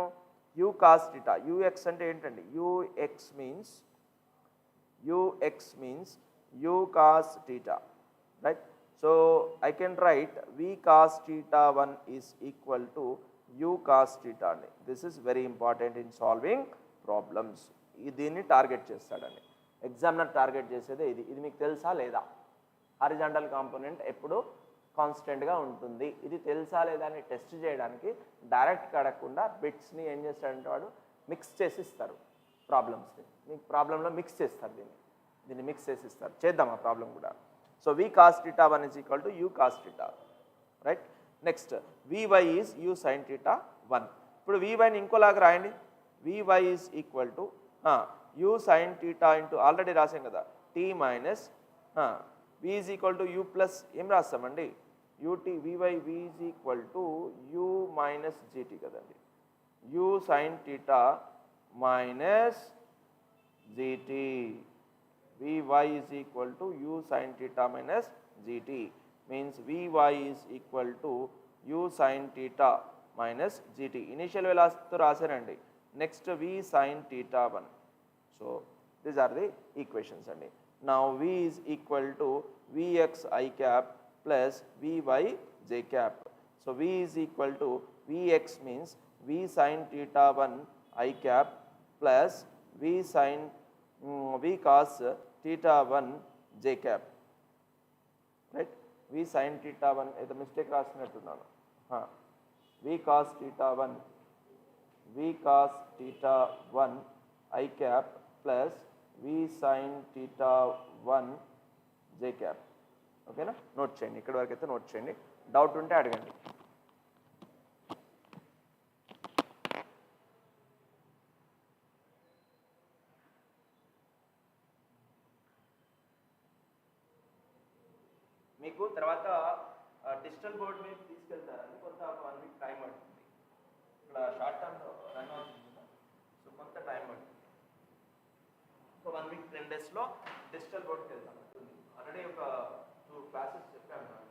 u cos theta. ux అంటే ఏంటండి, ux means u cos theta, right. So I can write v cos theta 1 is equal to u cos theta అండి. This is very important in solving problems. దీన్ని target చేస్తాడండి examiner, target చేసేదే ఇది. ఇది మీకు తెలుసా లేదా, హారిజాంటల్ కాంపోనెంట్ ఎప్పుడు కాన్స్టెంట్గా ఉంటుంది, ఇది తెలుసా లేదా అని టెస్ట్ చేయడానికి డైరెక్ట్ అడగకుండా బిట్స్ని ఏం చేస్తాడంటే వాడు మిక్స్ చేసి ఇస్తారు ప్రాబ్లమ్స్ని. మీకు ప్రాబ్లంలో మిక్స్ చేస్తారు, దీన్ని మిక్స్ చేసి ఇస్తారు. చేద్దాం ఆ ప్రాబ్లం కూడా. So v cos theta 1 is equal to u cos theta, right. Next vy is u sin theta 1. ఇప్పుడు vyని ఇంకోలాగా రాయండి, vy is equal to u sin theta into already రాసాం కదా t minus v is equal to u plus ఏం రాస్తామండి ut vy, v is equal to u minus gt కదండి, u sin theta minus gt. vy is equal to u sin theta minus gt means vy is equal to u sin theta minus gt. Initial వెలాసిటీతో రాశారండి, next v sin theta 1. So these are the equations అండి. Now v is equal to vx I cap plus vy j cap. So v is equal to vx means v sin theta 1 I cap plus v cos theta 1 j cap. Right? v sin theta 1 అయితే mistake రాసినట్టున్నాను. v cos theta 1 I cap plus v sin theta 1 j cap. ఓకేనా? Note చేయండి, ఇక్కడ వరకు అయితే note చేయండి, doubt ఉంటే అడగండి. మీకు తర్వాత డిజిటల్ బోర్డ్ మీద తీసుకెళ్తారని కొంత 1 వీక్ టైం పడుతుంది. ఇక్కడ షార్ట్ టర్మ్లో రన్ అవుతుంది కదా, సో కొంత టైం పడుతుంది. సో 1 వీక్ 10 డేస్లో డిజిటల్ బోర్డ్కి వెళ్తాం. ఆల్రెడీ ఒక 2 క్లాసెస్ చెప్పాను దాంట్లో.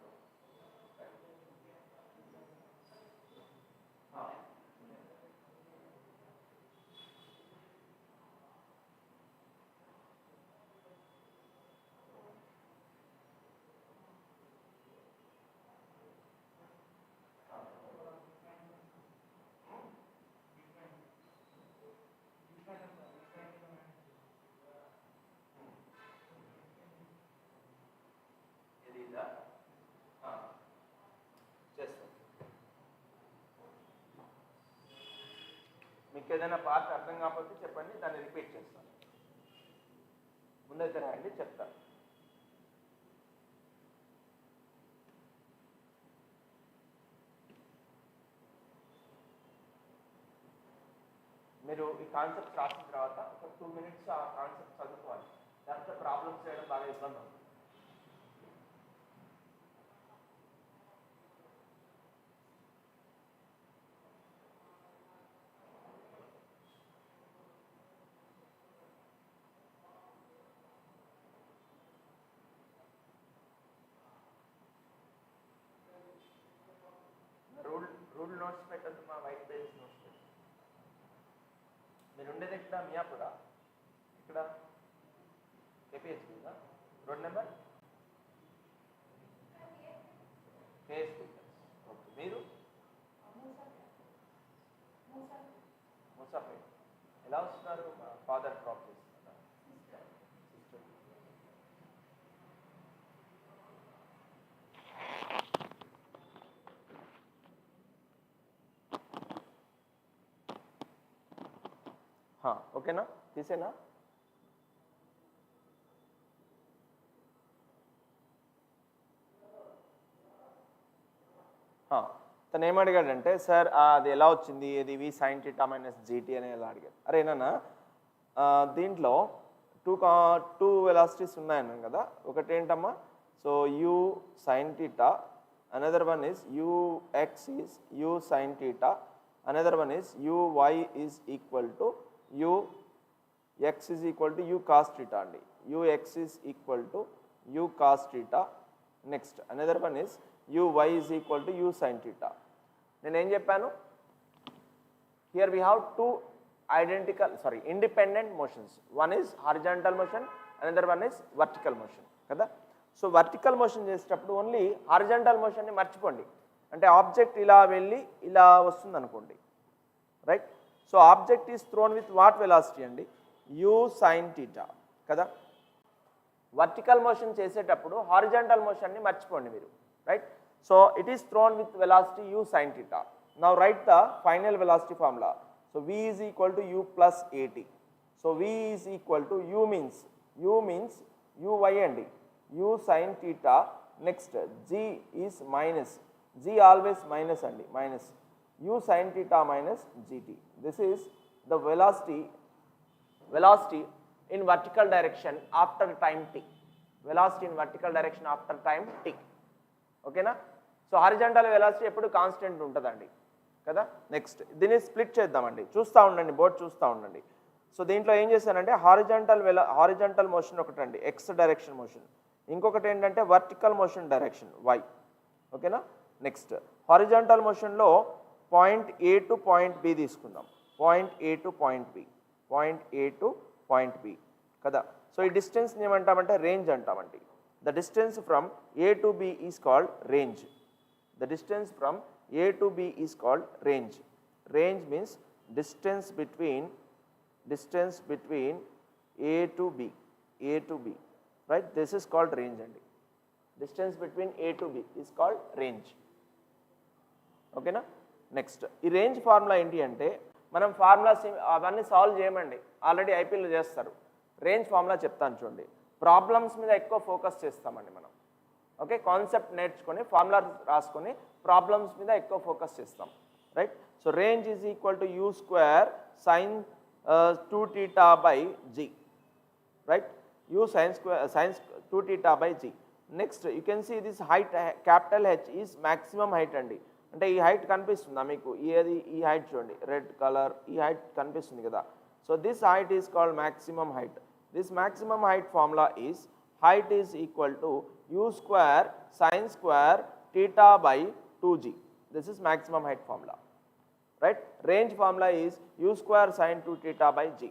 మీకు ఏదైనా పార్ట్ అర్థం కాకపోతే చెప్పండి, దాన్ని రిపీట్ చేస్తాను. ముందైతే రాయండి, చెప్తాను. మీరు ఈ కాన్సెప్ట్ రాసిన తర్వాత ఒక 2 minutes ఆ కాన్సెప్ట్ చదువుకోవాలి. లేకపోతే ప్రాబ్లమ్స్ చేయడం బాగా ఇబ్బంది అవుతుంది. రూల్ నోట్స్ పెట్టద్దు, మా వైట్ పేజ్ నోట్స్ పెట్టండి. మీరు ఉండేది ఇక్కడ మియాపురా, ఇక్కడ కేపీహెచ్పీగా, రోడ్ నెంబర్ కేఎస్పీ. ఓకే, మీరు ముసాపేట్. ఎలా వస్తున్నారు? మా ఫాదర్ డ్రాప్ చేస్తున్నారు. ఓకేనా? తీసేనా? తను ఏమడిగాడంటే, సార్ అది ఎలా వచ్చింది, ఇది వి సైన్ థీటా మైనస్ జీటీ అని ఎలా అడిగాడు. అరేనా దీంట్లో టూ వెలాసిటీస్ ఉన్నాయన్నాం కదా. ఒకటి ఏంటమ్మా, so you sine theta, another one is ux is you sine theta, another one is uy is equal to ux is equal to u cos theta అండి. ux is equal to u cos theta. Next another one is uy is equal to u sin theta. నేనేం చెప్పాను? Here we have 2 independent motions. One is horizontal motion, another one is vertical motion కదా. So vertical motion చేసేటప్పుడు only horizontal మోషన్ని మర్చిపోండి. అంటే object ఇలా వెళ్ళి ఇలా వస్తుంది అనుకోండి, right. So object is thrown with what velocity అండి, u sin theta కదా. వర్టికల్ మోషన్ చేసేటప్పుడు హారిజాంటల్ మోషన్ని మర్చిపోండి మీరు, right. So it is thrown with velocity u sin theta. Now write the final velocity formula. So v is equal to u plus at. So v is equal to u means uy అండి, u sin theta. Next g is minus, g always minus అండి, minus u sin theta minus gt. This is the velocity in vertical direction after time t. Velocity in vertical direction after time t. ఓకేనా. So horizontal velocity ఎప్పుడు constant ఉంటుందండి కదా. Next దీన్ని split చేద్దామండి, చూస్తూ ఉండండి, board చూస్తూ ఉండండి. సో దీంట్లో ఏం చేశానంటే హారిజాంటల్ మోషన్ ఒకటండి, ఎక్స్ డైరెక్షన్ మోషన్. ఇంకొకటి ఏంటంటే వర్టికల్ మోషన్ డైరెక్షన్ వై. ఓకేనా. నెక్స్ట్ హారిజాంటల్ మోషన్లో point A to point B తీసుకుందాం. Point A to point B, point A to point B కదా. సో ఈ డిస్టెన్స్ని ఏమంటామంటే రేంజ్ అంటామండి. The distance from A to B is called range. The distance from A to B is called range. Range means distance between A to B, right? This is called range and distance between A to B is called range. Okay na? Next, ఈ range formula ఏంటి అంటే మనం formulas అవన్నీ solve చేయమండి, already ఐపీలో చేస్తారు. Range formula చెప్తాను చూడండి. Problems మీద ఎక్కువ ఫోకస్ చేస్తామండి మనం. ఓకే, కాన్సెప్ట్ నేర్చుకొని ఫార్ములా రాసుకొని ప్రాబ్లమ్స్ మీద ఎక్కువ ఫోకస్ చేస్తాం, right? So range is equal to u square sin 2 theta by g, right? U sin 2 theta by g. Next, you can see this height, capital H is maximum height andi. అంటే ఈ height కనిపిస్తుందా మీకు? ఏది ఈ height చూడండి, red colour, ఈ height కనిపిస్తుంది కదా. So this height is called maximum height. This maximum height formula is height is equal to u square sin square theta by 2g. This is maximum height formula. Right? Range formula is u square sin 2 theta by g.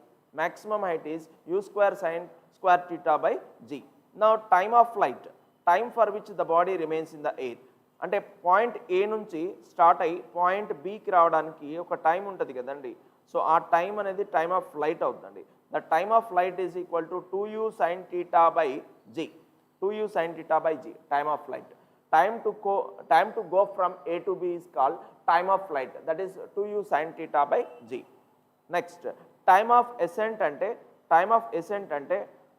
Maximum height is u square sin square theta by g. Now time of flight, time for which the body remains in the air. అంటే point ఏ నుంచి start అయ్యి point బికి రావడానికి ఒక time ఉంటుంది కదండి. So ఆ time అనేది time of flight అవుతుందండి. The time of flight is equal to 2u sin theta by g. 2u sin theta by g, time of flight. Time to go from A to B is called time of flight, that is 2u sin theta by g. Next, time of ascent ante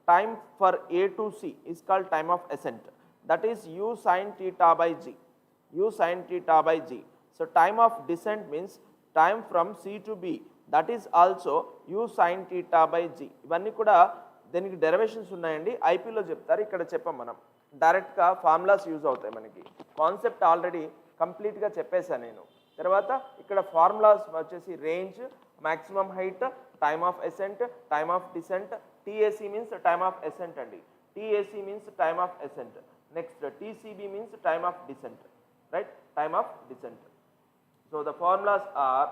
time for A to C is called time of ascent, that is u sin theta by g. u sin theta by g. So time of descent means time from C to B, that is also u sin theta by g. ఇవన్నీ కూడా దీనికి derivations ఉన్నాయండి, ఐపీలో చెప్తారు, ఇక్కడ చెప్పాం మనం. డైరెక్ట్గా formulas use అవుతాయి మనకి. కాన్సెప్ట్ ఆల్రెడీ కంప్లీట్గా చెప్పేశాను నేను. తర్వాత ఇక్కడ ఫార్ములాస్ వచ్చేసి range, maximum height, time of ascent, time of descent. TAC means time of ascent అండి. TAC means time of ascent. Next TCB means time of descent, right? Time of descent. So the formulas are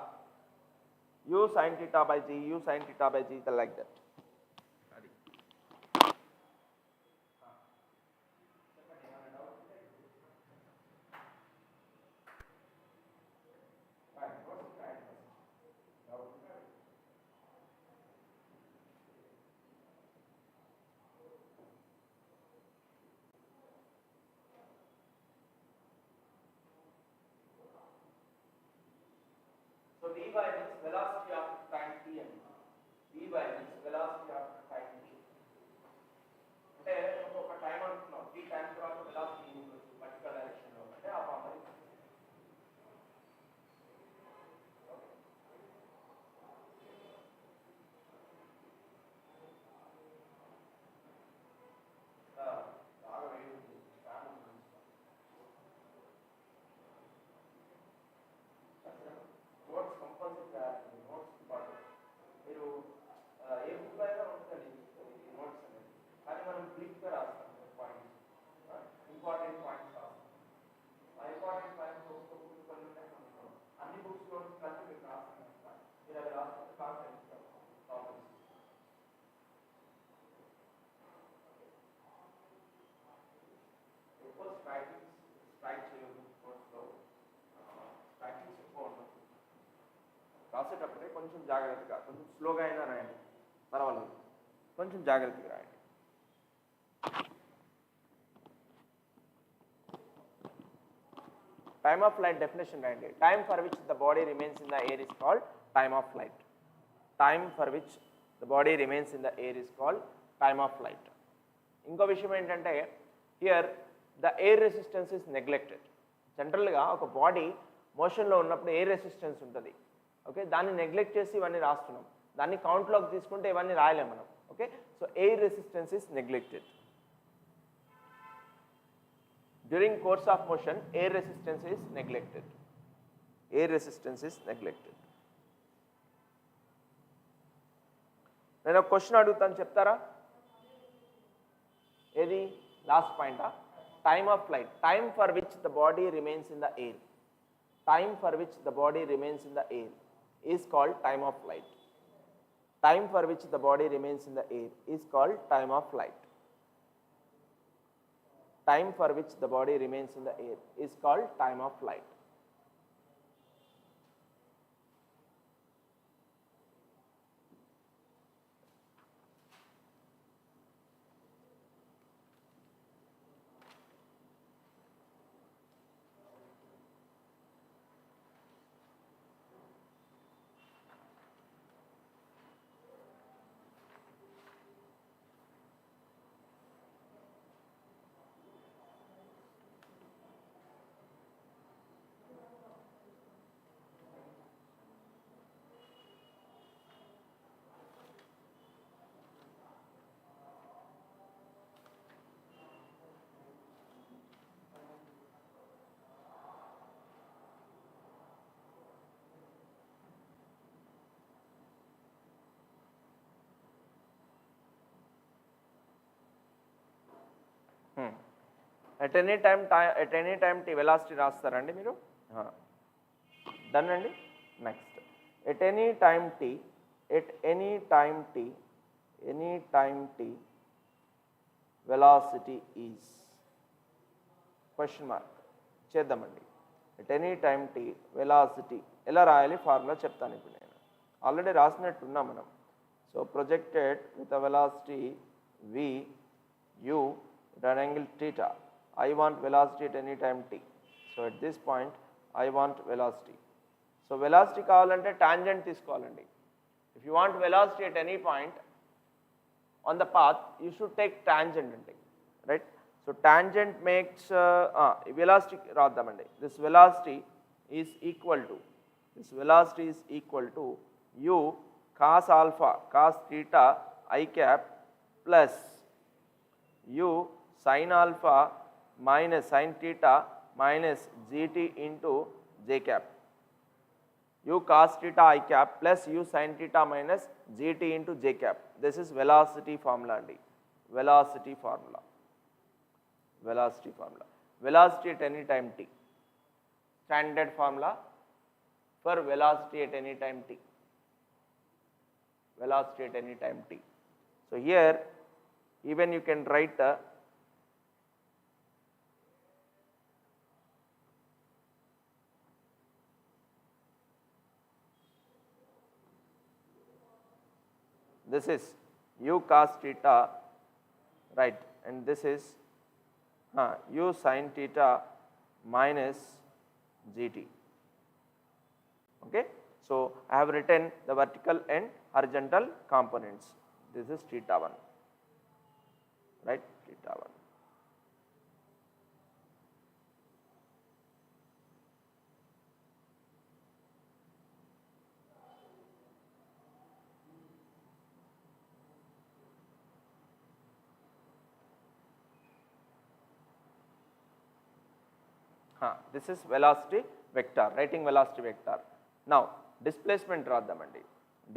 u sin theta by g, u sin theta by g, like that. So v by means velocity of time t and v by means velocity of time t. అంటే ఒక time అనుకున్నాం, t time తర్వాత velocity vertical direction లో అంటే ఆ formula. రాసేటప్పుడే కొంచెం జాగ్రత్తగా, కొంచెం స్లోగా అయినా రాయండి, పర్వాలేదు, కొంచెం జాగ్రత్తగా రాయండి. టైమ్ ఆఫ్ ఫ్లైట్ డెఫినేషన్ రాయండి. Time for which the body remains in the air is called time of flight. Time for which the body remains in the air is called time of flight. ఇంకో విషయం ఏంటంటే here the air resistance is neglected. జనరల్గా ఒక body మోషన్లో ఉన్నప్పుడు air resistance ఉంటుంది, okay, దాన్ని neglect చేసి ఇవన్నీ రాస్తున్నాం. దాన్ని కౌంట్లోకి తీసుకుంటే ఇవన్నీ రాయలేం మనం, okay. So air resistance is neglected. During course of motion air resistance is neglected. Air resistance is neglected. నేను ఒక క్వశ్చన్ అడుగుతాను, చెప్తారా? ఏది లాస్ట్ పాయింటా? Time of flight. Time for which the body remains in the air. Time for which the body remains in the air. is called time of flight. Time for which the body remains in the air is called time of flight. Time for which the body remains in the air is called time of flight. At any time t velocity రాస్తారండి మీరు done అండి next at any time t velocity is question mark చేద్దామండి at any time t velocity ఎలా రాయాలి formula చెప్తాను ఇప్పుడు నేను already రాసినట్టున్నా మనం so projected with a velocity v u at an angle theta. I want velocity at any time t. So at this point I want velocity. So velocity కావాలంటే tangent తీసుకోవాలండి. If you want velocity at any point on the path, you should take tangent అండి, right? So tangent makes velocity రాద్దామండి. This velocity is equal to u cos alpha cos theta I cap plus u sin alpha minus sin theta minus gt into j cap. U cos theta I cap plus u sin theta minus gt into j cap. This is velocity formula andi. Velocity formula. Velocity at any time t. Standard formula for velocity at any time t. Velocity at any time t. So here even you can write this is u cos theta, right, and this is u sin theta minus gt. Okay, so I have written the vertical and horizontal components. This is theta 1, right, theta 1. This is velocity vector, writing velocity vector. Now displacement రాద్దామండి.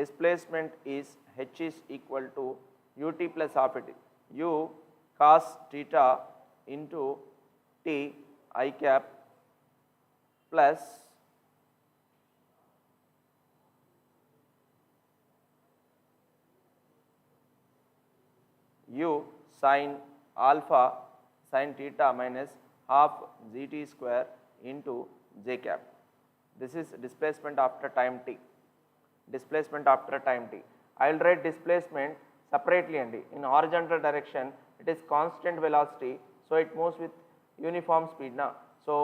Displacement is h is equal to ut plus half it, u cos theta into t I cap plus u sin alpha sin theta minus half gt square into j cap. This is displacement after time t. Displacement after time t. I will write displacement separately andi. In horizontal direction it is constant velocity, so it moves with uniform speed na. So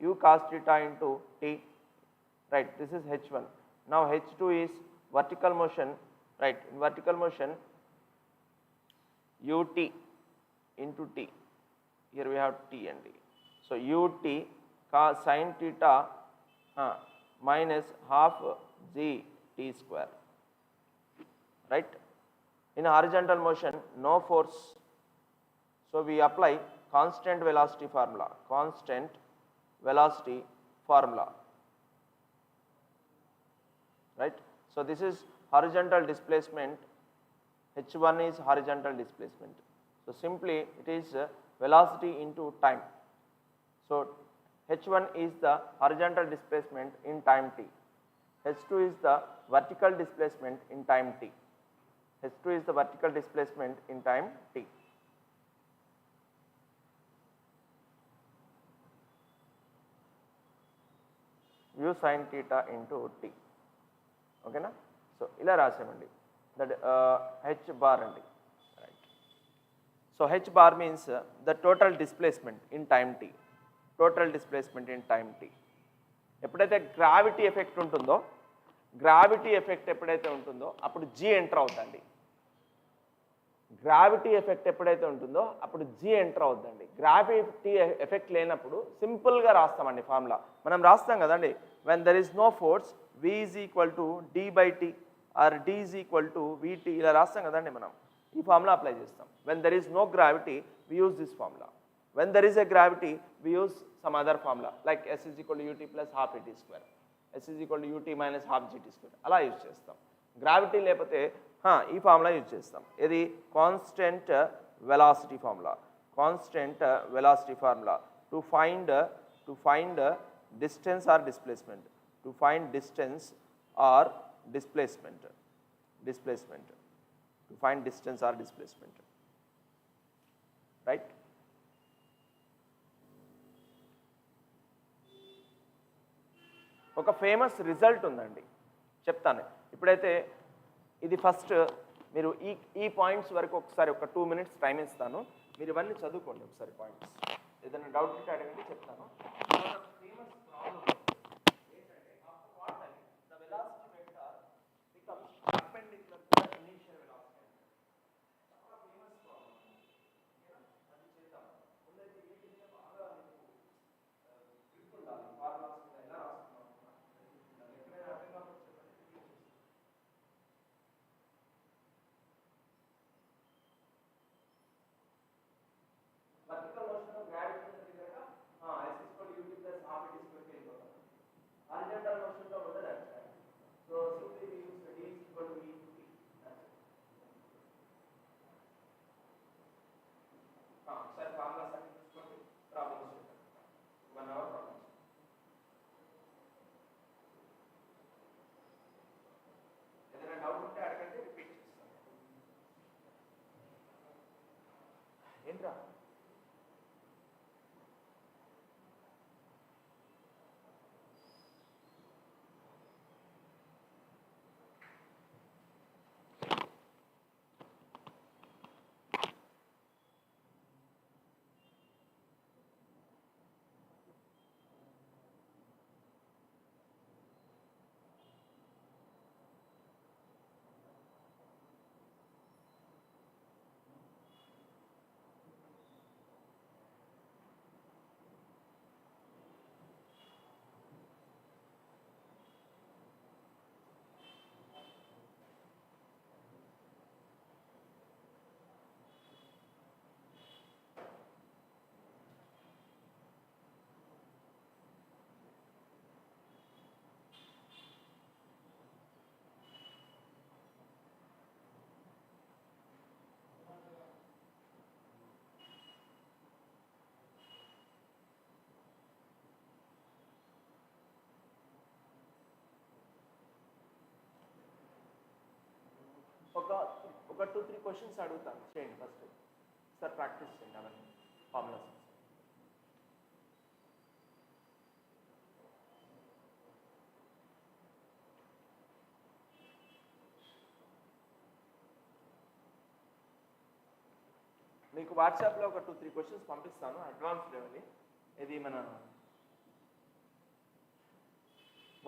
u cos theta into t, right, this is h1. Now h2 is vertical motion, right, in vertical motion ut into t, here we have t and t. So ut cos sin theta minus half g t square, right. In horizontal motion no force, so we apply constant velocity formula, right. So this is horizontal displacement, h1 is horizontal displacement. So simply it is velocity into time. So h1 is the horizontal displacement in time t. h2 is the vertical displacement in time t. h2 is the vertical displacement in time t. u sin theta into t. ఓకేనా? సో ఇలా రాసామండి. That h bar అండి. Right. So h bar means the total displacement in time t. Total displacement in time t. ఎప్పుడైతే gravity effect ఉంటుందో, gravity effect ఎప్పుడైతే ఉంటుందో అప్పుడు g ఎంటర్ అవుతుందండి. గ్రావిటీ ఎఫెక్ట్ ఎప్పుడైతే ఉంటుందో అప్పుడు g ఎంటర్ అవుతుందండి. గ్రావిటీ ఎఫెక్ట్ లేనప్పుడు సింపుల్గా రాస్తామండి ఫార్ములా. మనం రాస్తాం కదండి, when there is no force v is equal to d/t or d is equal to vt, ఇలా రాస్తాం కదండి. మనం ఈ ఫార్ములా అప్లై చేస్తాం. When there is no gravity we use this formula. When there is a gravity we use some other formula like s is equal to ut plus half et square, s is equal to ut minus half gt square, అలా use చేస్తాం. గ్రావిటీ లేకపోతే ఈ formula use చేస్తాం. ఇది constant velocity formula. Constant velocity formula to find distance or displacement. To find distance or displacement. To find distance or displacement. Right. ఒక famous result ఉందండి, చెప్తాను. ఇప్పుడైతే ఇది ఫస్ట్ మీరు ఈ పాయింట్స్ వరకు ఒకసారి ఒక 2 minutes టైం ఇస్తాను. మీరు ఇవన్నీ చదువుకోండి ఒకసారి పాయింట్స్. ఏదైనా డౌట్ ఉంటే అడగండి, చెప్తాను. ఫేమస్ ప్రాబ్లం ఏంటంటే after what time the velocity vector becomes perpendicular to the initial velocity. చాలా ఫేమస్ ప్రాబ్లం. అది చేద్దాం. ముందైతే ఏంటంటే బాగా గ్రిప్ ఉండాలి. ఫార్ములాస్ ఎలా రాస్తున్నాం ఎక్కడైనా అర్థం కాకపోతే vertical motion of gravity ఉంది కదా, s is equal to ut plus half et square కి వెళ్ళిపోతాం. horizontal motion లో ఉండదు అంటే, so simply we use d is equal to v into t. ఒకసారి ఫార్ములా సెట్ చేసుకోండి, ప్రాబ్లమ్స్ చేద్దాం. 1 hour ప్రాబ్లమ్స్. ఏదైనా డౌట్ ఉంటే అడగండి, రిపీట్ చేస్తాను. ఏంట్రా ఒక 2-3 క్వశ్చన్స్ అడుగుతాను, చేయండి ఫస్ట్. సార్ ప్రాక్టీస్ చేయండి అవన్నీ ఫార్ములాస్. మీకు వాట్సాప్లో ఒక 2-3 క్వశ్చన్స్ పంపిస్తాను, అడ్వాన్స్ లెవెల్. ఇది మన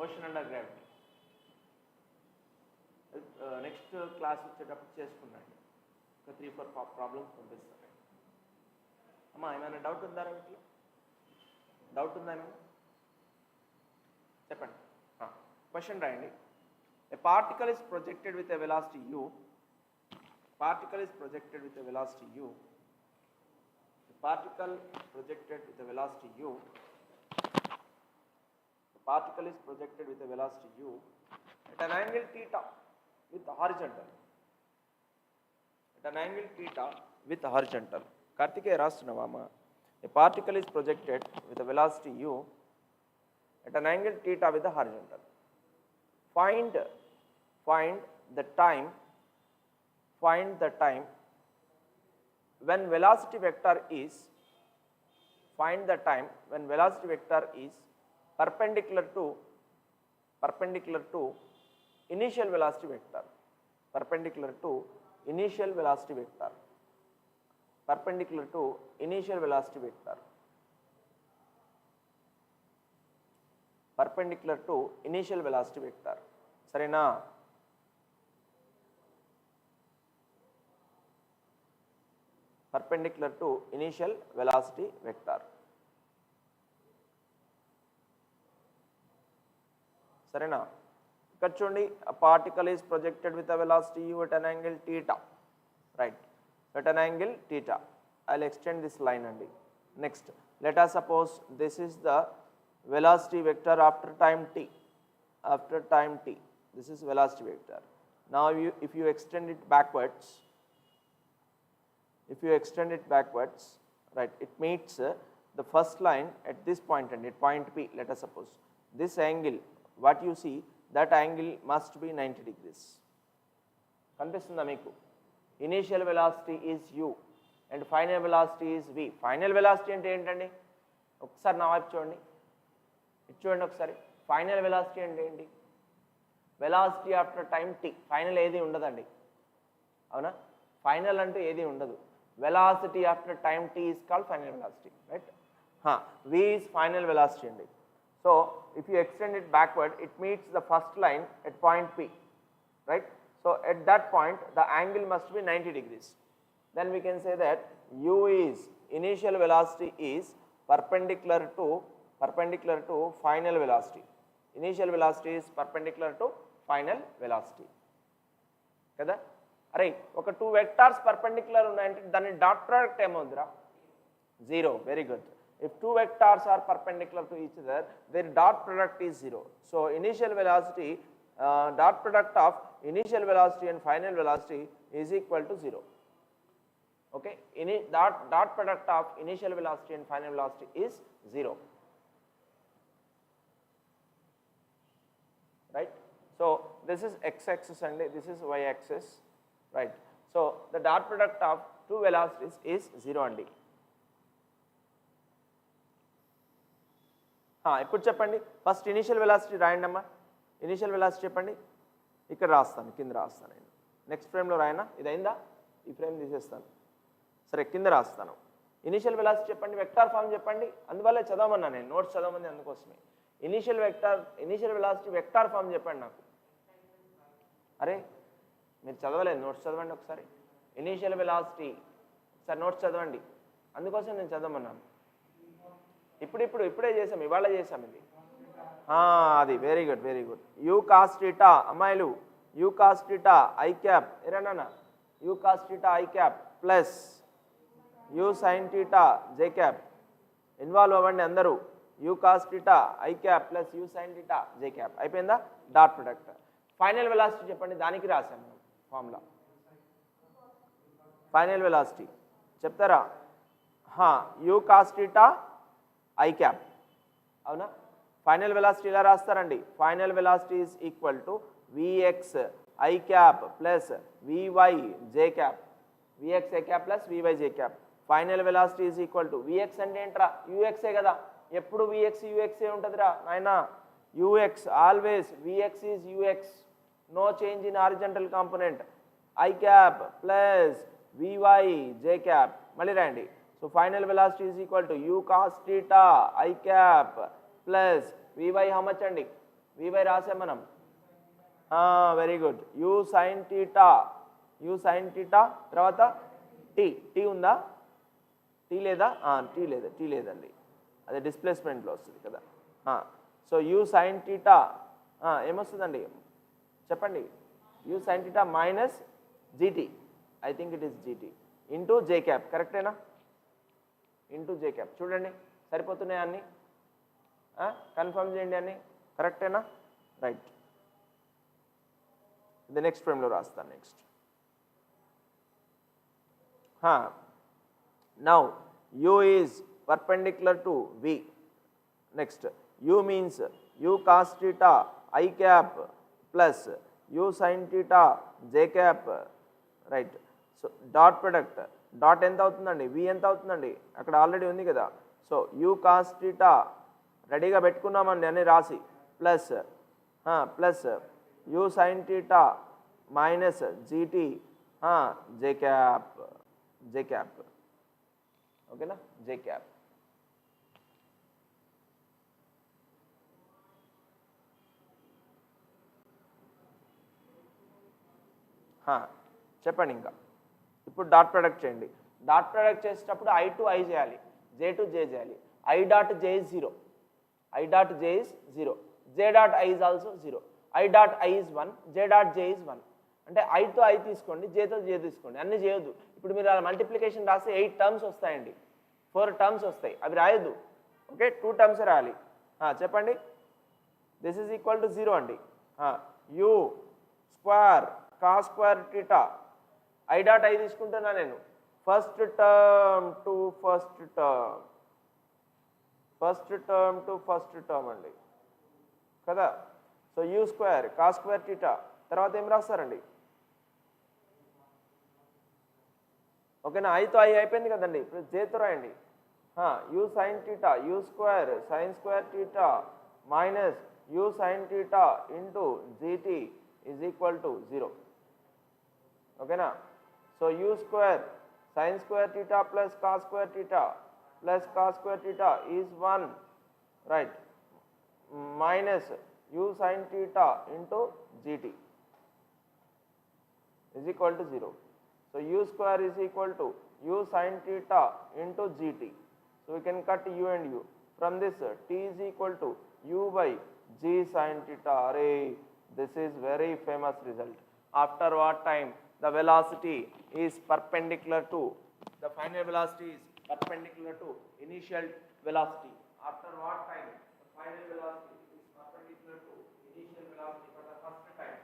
motion under gravity. Next class వచ్చేటప్పుడు చేసుకున్నాండి. ఒక 3-4 ప్రాబ్లమ్స్ పంపిస్తాను. అమ్మా ఏమైనా డౌట్ ఉందా వీటిలో? డౌట్ ఉందా ఏమైనా? చెప్పండి. క్వశ్చన్ రాయండి. A particle is projected with a velocity u. Particle is projected with a velocity u. The particle projected with a velocity u. The particle is projected with a velocity u at an angle theta with horizontal. At an angle theta with horizontal. Kartikeya rastunavama. A particle is projected with a velocity u at an angle theta with the horizontal. find the time when velocity vector is perpendicular to initial velocity vector, perpendicular to initial velocity vector, perpendicular to initial velocity vector, perpendicular to initial velocity vector. సరేనా? perpendicular to initial velocity vector. సరేనా? ఇక్కడ చూడండి, a particle is projected with a velocity u at an angle theta, right, at an angle theta. I'll extend this line andi. Next, let us suppose this is the velocity vector after time t, this is velocity vector. Now if you extend it backwards, right, it meets the first line at this point and at point P. Let us suppose this angle, what you see, that angle must be 90 degrees. కనిపిస్తుందా మీకు? Initial velocity is u and final velocity is v. Final velocity అంటే ఏంటండి? ఒకసారి నా వైపు చూడండి, ఇటు చూడండి ఒకసారి. ఫైనల్ వెలాసిటీ అంటే ఏంటి? Velocity after time t. Final ఏది ఉండదండి, అవునా? ఫైనల్ అంటూ ఏది ఉండదు. velocity after time t is called final velocity, right? V is final velocity andi. So if you extend it backward, it meets the first line at point P, right? So at that point the angle must be 90 degrees. Then we can say that u is initial velocity is perpendicular to final velocity. Initial velocity is perpendicular to final velocity, kada? అరే ఒక 2 vectors perpendicular ఉన్నాయంటే దాని dot product ఏమవుతుందిరా? 0. Very good. If 2 vectors are perpendicular to each other, their dot product is 0. So initial velocity, dot product of initial velocity and final velocity is equal to 0. Okay, dot product of initial velocity and final velocity is 0, right? So this is x-axis అండి, this is y-axis, right? So the dot product of two velocities is 0 అండి. ఇప్పుడు చెప్పండి, first initial velocity రాయండి అమ్మా. Initial velocity చెప్పండి. ఇక్కడ రాస్తాను, కింద రాస్తాను నేను. నెక్స్ట్ ఫ్రేమ్లో రాయనా? ఇది అయిందా? ఈ ఫ్రేమ్ తీసేస్తాను. సరే, కింద రాస్తాను. ఇనీషియల్ వెలాసిటీ చెప్పండి, వెక్టార్ ఫామ్ చెప్పండి. అందువల్ల చదవమన్నా నేను, నోట్స్ చదవమని అందుకోసమే. ఇనీషియల్ వెలాసిటీ వెక్టార్ ఫామ్ చెప్పండి నాకు. అరే మీరు చదవలేదు, నోట్స్ చదవండి ఒకసారి. ఇనీషియల్ వెలాసిటీ ఒకసారి నోట్స్ చదవండి, అందుకోసం నేను చదవమన్నాను. ఇప్పుడే చేసాం, ఇవాళ చేసాం ఇది. అది very good, very good. U cos theta అమ్మాయిలు, u cos theta I cap, ఏరానా? U cos theta I cap plus you sine theta J cap. Involve అవ్వండి అందరూ. U cos theta I cap plus you sine theta J cap. అయిపోయిందా? Dot product. Final velocity చెప్పండి, దానికి రాసాం మనం formula. Final velocity చెప్తారా? U cos theta I cap, అవునా? Final velocity ఇలా రాస్తారండి. Final velocity is equal to vx I cap plus VY J cap. Vx I cap plus VY J cap. Final velocity is equal to vx అంటే ఏంట్రా? యూఎక్సే కదా, ఎప్పుడు vx యూఎక్సే ఉంటుందిరా నాయనా. UX always, vx is UX, no change in horizontal component. I cap plus Vy J cap. మళ్ళీ రాయండి. So final velocity is equal to you cos theta I cap plus Vy how much అండి? Vy రాసాం మనం. Very good. You sine theta తర్వాత tea ఉందా? Tea లేదా? Tea లేదండి, అదే డిస్ప్లేస్మెంట్లో వస్తుంది కదా. సో యూ సైన్ టీటా ఏమొస్తుందండి చెప్పండి? You sine theta minus GT, I think it is GT, into J cap. కరెక్టేనా? ఇంటూ జే క్యాప్. చూడండి సరిపోతున్నాయా అన్నీ? కన్ఫర్మ్ చేయండి అన్నీ. కరెక్టేనా? రైట్. ఇది నెక్స్ట్ ఫ్రేమ్లో రాస్తాను. Next now U is perpendicular to V. Next U means U cos theta I cap plus you sine theta J cap, right. So dot product, dot ఎంత అవుతుందండి, వి ఎంత అవుతుందండి, అక్కడ ఆల్రెడీ ఉంది కదా. సో యూ కాస్ టీటా రెడీగా పెట్టుకున్నామండి అన్ని రాసి, plus plus you sine theta minus GT J cap, J cap, ఓకేనా, జే క్యాప్. చెప్పండి. ఇంకా ఇప్పుడు డాట్ ప్రొడక్ట్ చేయండి. డాట్ ప్రొడక్ట్ చేసేటప్పుడు ఐ టు ఐ చేయాలి, జే టు జే చేయాలి. I dot j is 0, I dot j is 0, j dot I is also 0, I dot I is 1, j dot j is 1. అంటే ఐతో I తీసుకోండి, జేతో జే తీసుకోండి, అన్నీ చేయొద్దు. ఇప్పుడు మీరు అలా మల్టిప్లికేషన్ రాస్తే 8 టర్మ్స్ వస్తాయండి, 4 టర్మ్స్ వస్తాయి, అవి రాయొద్దు. ఓకే, 2 టర్మ్స్ రాయాలి. చెప్పండి. దిస్ ఈజ్ ఈక్వల్ టు 0 అండి. You square cos square theta, I dot I తీసుకుంటున్నా నేను, first term two first term, first term two first term అండి కదా. So you square cos square theta, తర్వాత ఏం రాస్తారండి, ఓకేనా. ఐతో ఐ అయిపోయింది కదండి, ఇప్పుడు జేతో రాయండి. You sine theta, you square sine square theta minus you sine theta into GT is equal to 0, ఓకేనా. So you square sine square theta plus cos square theta plus cos square theta is 1, right, minus you sine theta into GT is equal to 0. So u square is equal to u sin theta into gt. So we can cut u and u. From this t is equal to u by g sin theta. Array, this is very famous result. After what time the velocity is perpendicular to, the final velocity is perpendicular to initial velocity. After what time the final velocity is perpendicular to initial velocity for the first time.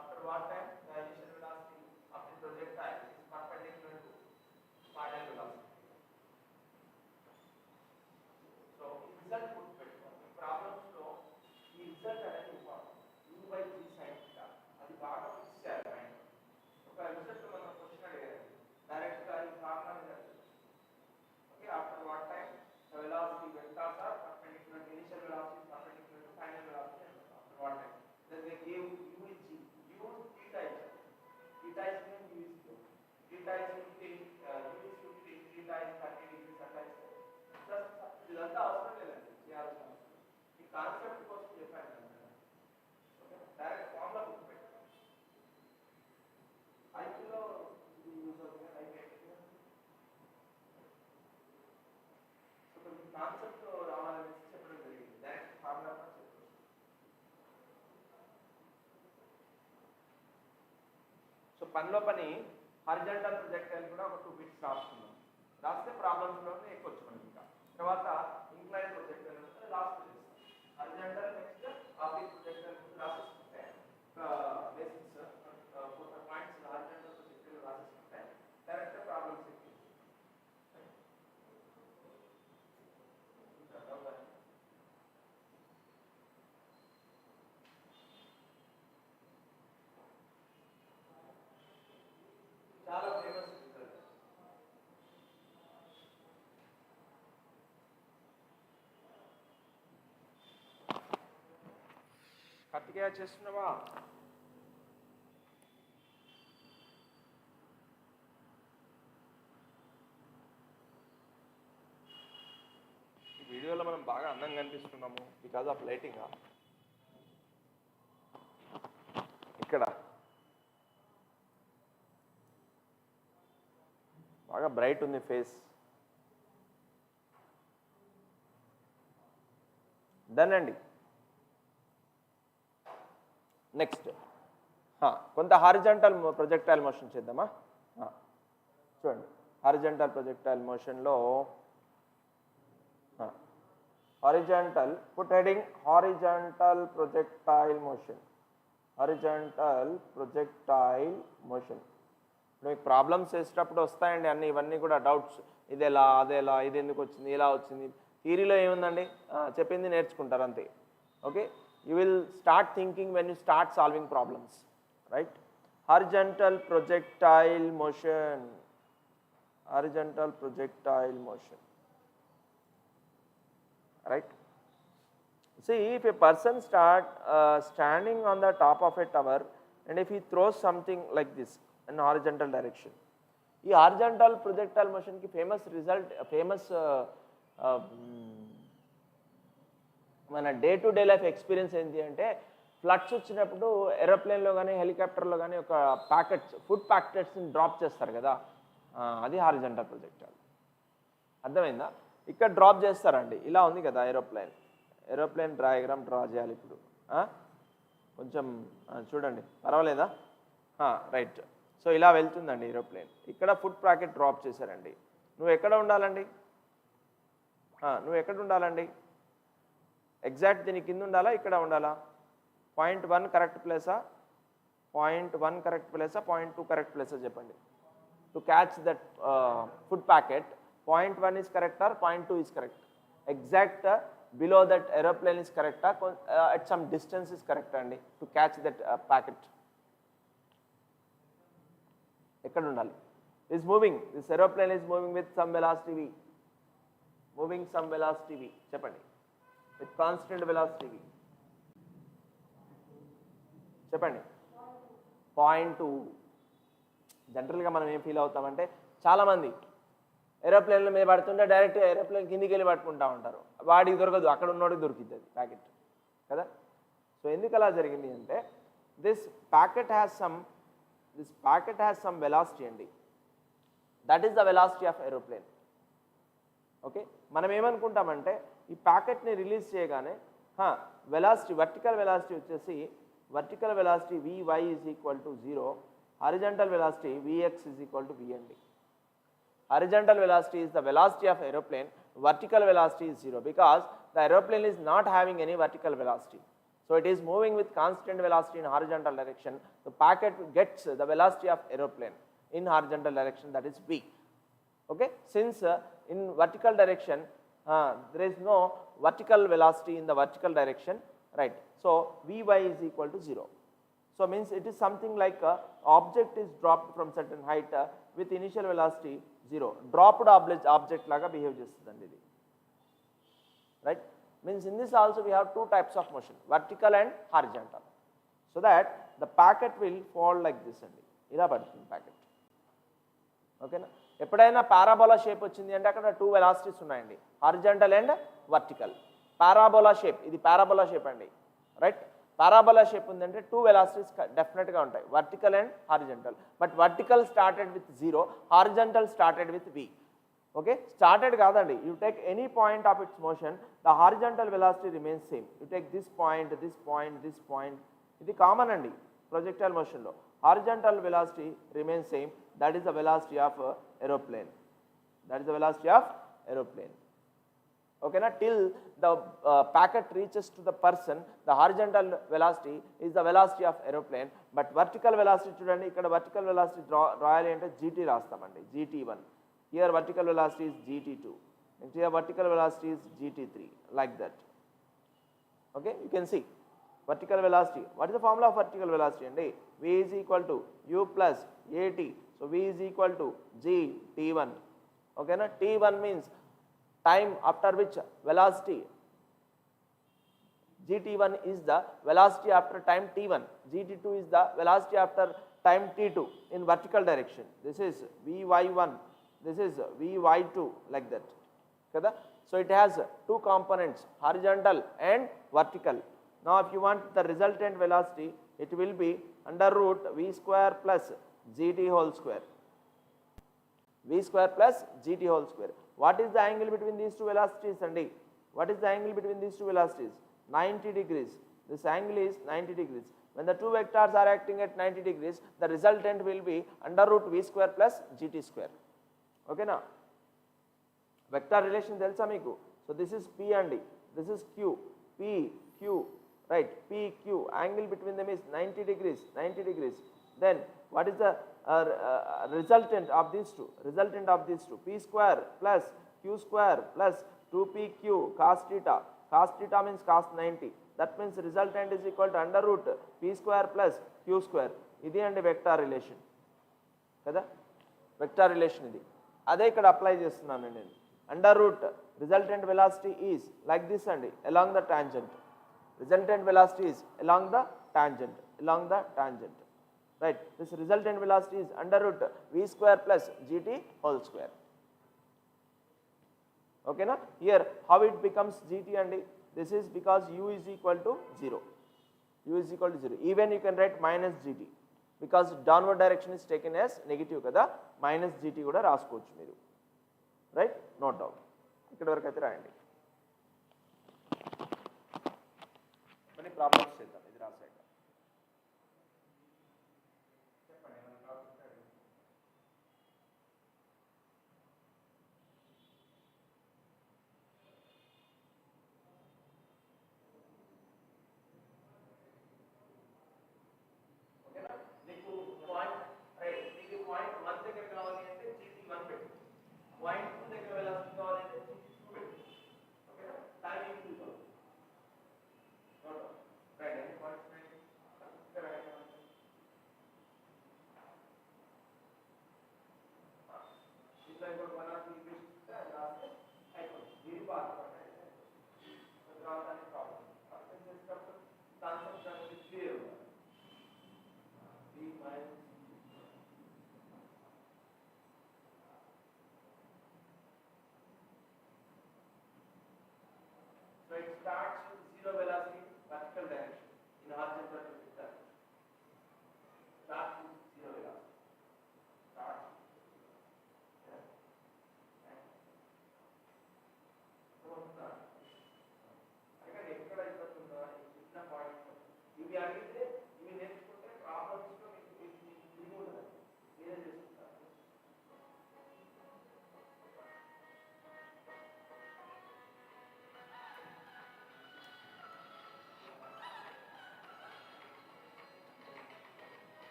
After what time the initial velocity of the projectile is perpendicular to final velocity. So result put the problems lo the result అనేది important, u by g sin theta అది బాగా fix చేయాలి mind. ఒక result మనం question అడిగారు direct గా ఈ formula మీద. Okay, after what time the velocity vectors are perpendicular to initial velocity is perpendicular to final velocity. After what time then they gave u is g, u theta is theta is mean u is 0, theta is 50, u is 50, theta is 30 degrees అట్లా ఇస్తే ఇదంతా అవసరం లేదండి, చేయాల్సిన అవసరం. ఈ concept కోసం చెప్పాను కదా. ఓకే, డైరెక్ట్ ఫార్ములా బుక్ పెట్టుకోండి. ఐక్యూలో ఇది యూజ్ అవుతుంది, ఐక్యూ. సో కొంచెం కాన్సెప్ట్ రావాలని చెప్పడం జరిగింది, డైరెక్ట్ ఫార్ములా కూడా చెప్పారు. సో పనిలో పని హారిజాంటల్ ప్రొజెక్టైల్ కూడా ఒక 2 బిట్స్ రాస్తున్నాం. రాస్తే ప్రాబ్లమ్స్లోనే ఎక్కొచ్చు మనం. ఇంకా తర్వాత ఇంక్లైన్ ప్రొజెక్టైల్ అంటే లాస్ట్ చేస్తాం. హారిజాంటల్ నెక్స్ట్ ఆబ్లిక్ ప్రొజెక్టైల్ రాసేసుకుంటే బేసిక్స్ 4 పాయింట్స్ హారిజాంటల్ ప్రొజెక్టైల్ రాసేసుకుంటే డైరెక్ట్ ప్రాబ్లమ్స్ ఎక్కొచ్చు. చాలా ఫేమస్ రిజల్ట్. కార్తికేయ చేస్తున్నావా? ఈ వీడియోలో మనం బాగా అందంగా కనిపిస్తున్నాము బికాజ్ ఆఫ్ లైటింగ్. ఇక్కడ బాగా బ్రైట్ ఉంది ఫేస్. డన్ అండి. నెక్స్ట్ కొంత హారిజాంటల్ ప్రొజెక్టైల్ మోషన్ చేద్దామా? చూడండి, హారిజాంటల్ ప్రొజెక్టైల్ మోషన్లో horizontal put heading horizontal projectile motion, horizontal projectile motion. మీకు ప్రాబ్లమ్స్ చేసేటప్పుడు వస్తాయండి అన్ని, ఇవన్నీ కూడా డౌట్స్. ఇది ఎలా, అదేలా, ఇది ఎందుకు వచ్చింది, ఇలా వచ్చింది. థియరీలో ఏముందండి, చెప్పింది నేర్చుకుంటారు అంతే. Okay, you will start thinking when you start solving problems, right. Horizontal projectile motion, horizontal projectile motion, right. See, if a person start standing on the top of a tower and if he throws something like this in horizontal direction, ఈ horizontal projectile మోషన్కి famous మన day to day life experience ఏంటి అంటే, floods వచ్చినప్పుడు ఏరోప్లేన్లో కానీ హెలికాప్టర్లో కానీ ఒక packets, food ప్యాకెట్స్ని drop చేస్తారు కదా, అది హారిజాంటల్ ప్రొజెక్టైల్. అర్థమైందా? ఇక్కడ డ్రాప్ చేస్తారండి, ఇలా ఉంది కదా ఏరోప్లేన్ డయాగ్రామ్ డ్రా చేయాలి ఇప్పుడు. కొంచెం చూడండి, పర్వాలేదా? రైట్. సో ఇలా వెళ్తుందండి ఏరోప్లేన్, ఇక్కడ ఫుడ్ ప్యాకెట్ డ్రాప్ చేశారండి. నువ్వు ఎక్కడ ఉండాలండి? ఎగ్జాక్ట్ దీని కింద ఉండాలా, ఇక్కడ ఉండాలా? పాయింట్ 1 కరెక్ట్ ప్లేసా, పాయింట్ 1 కరెక్ట్ ప్లేసా, పాయింట్ 2 కరెక్ట్ ప్లేసా చెప్పండి. To catch that food packet, point 1 is correct or point 2 is correct? Exact below that aeroplane is correct or at some distance is correct andi to catch that packet? Ekkada undali? Is moving, this aeroplane is moving with some velocity v, moving some velocity v, cheppandi, with constant velocity v, cheppandi. Point 2. జనరల్గా మనం ఏం feel అవుతామంటే, చాలామంది ఏరోప్లేన్ల మీద పడుతుంటే డైరెక్ట్గా aeroplane కిందికి వెళ్ళి పట్టుకుంటూ ఉంటారు. వాడికి దొరకదు, అక్కడ ఉన్నోడికి దొరికింది అది ప్యాకెట్ కదా. సో ఎందుకు అలా జరిగింది అంటే, this packet has some velocity అండి, that is the velocity of aeroplane. Okay, మనం ఏమనుకుంటామంటే ఈ ప్యాకెట్ని రిలీజ్ చేయగానే వెలాసిటీ, వర్టికల్ వెలాసిటీ వచ్చేసి, vertical velocity vy is equal to 0, horizontal velocity vx is equal to v అండి. Horizontal velocity is the velocity of aeroplane, vertical velocity is 0 because the aeroplane is not having any vertical velocity. So it is moving with constant velocity in horizontal direction. The packet gets the velocity of aeroplane in horizontal direction, that is v. Okay, since in vertical direction there is no vertical velocity in the vertical direction, right. So vy is equal to 0. So means it is something like object is dropped from certain height with initial velocity 0, dropped object laga behave chestundandi idi, right. Means in this also we have two types of motion, vertical and horizontal. So that the packet will fall like this andi, ila padutundi packet. Okay na, eppudaina parabola shape vachindi ante akkada two velocities unnayandi, horizontal and vertical. Parabola shape, ఇది parabola shape andi, right. Parabola shape ఉందంటే two velocities డెఫినెట్గా ఉంటాయి, vertical and horizontal. But vertical started with 0, horizontal started with v. Okay, started కాదండి, you take any point of its motion, the horizontal velocity remains same. You take this point, this point, this point, ఇది common అండి projectile మోషన్లో. Horizontal velocity remains same, that is the velocity of aeroplane, that is the velocity of aeroplane. Okay na, till the packet reaches to the person, the horizontal velocity is the velocity of aeroplane, but vertical velocity chudandi, ikkada vertical velocity రాయాలి అంటే gt రాస్తామండి, gt1. Here vertical velocity is gt2, and here vertical velocity is gt3, like that. Okay, you can see vertical velocity. What is the formula of vertical velocity andi? v is equal to u plus at, so v is equal to g t1. Okay na, t1 means time after which velocity, gt1 is the velocity after time t1, gt2 is the velocity after time t2 in vertical direction. This is vy1, this is vy2, like that kada. So it has two components, horizontal and vertical. Now if you want the resultant velocity, it will be under root v square plus gt whole square, v square plus gt whole square. What is the angle between these two velocities andi? What is the angle between these two velocities? 90 degrees. This angle is 90 degrees. When the two vectors are acting at 90 degrees, the resultant will be under root v square plus gt square. Okay na? Vector relation telsa meeku. So this is p andi, this is q, p, q, right, p, q, angle between them is 90 degrees, 90 degrees. Then what is the resultant of these two? Resultant of these two, p square plus q square plus 2pq cos theta. Cos theta means cos 90. That means resultant is equal to under root p square plus q square. ఇది అండి vector relation కదా, vector relation ఇది. అదే ఇక్కడ apply చేస్తున్నాను నేను. Under root resultant velocity is like this అండి, along the tangent. Resultant velocity is along the tangent, along the tangent. Right, this resultant velocity is under root v square plus gt whole square. Okay na? Here how it becomes gt and this is because u is equal to 0. U is equal to 0. Even you can write minus gt because downward direction is taken as negative kada, minus gt kuda raskochu meeru. Right, no doubt. ikkada varaku aithe rayandi. Many problems chedam idi rasaika. So it starts with zero velocity, vertical direction in horizontal direction. Starts with zero velocity. Starts. Again, ekkada ippatunda చిన్న point ఇవి అడిగితే ఇవి నేర్చుకుంటే problems లో మీకు ఇది ఉంటుంది, మీరే చేసుకుంటారు.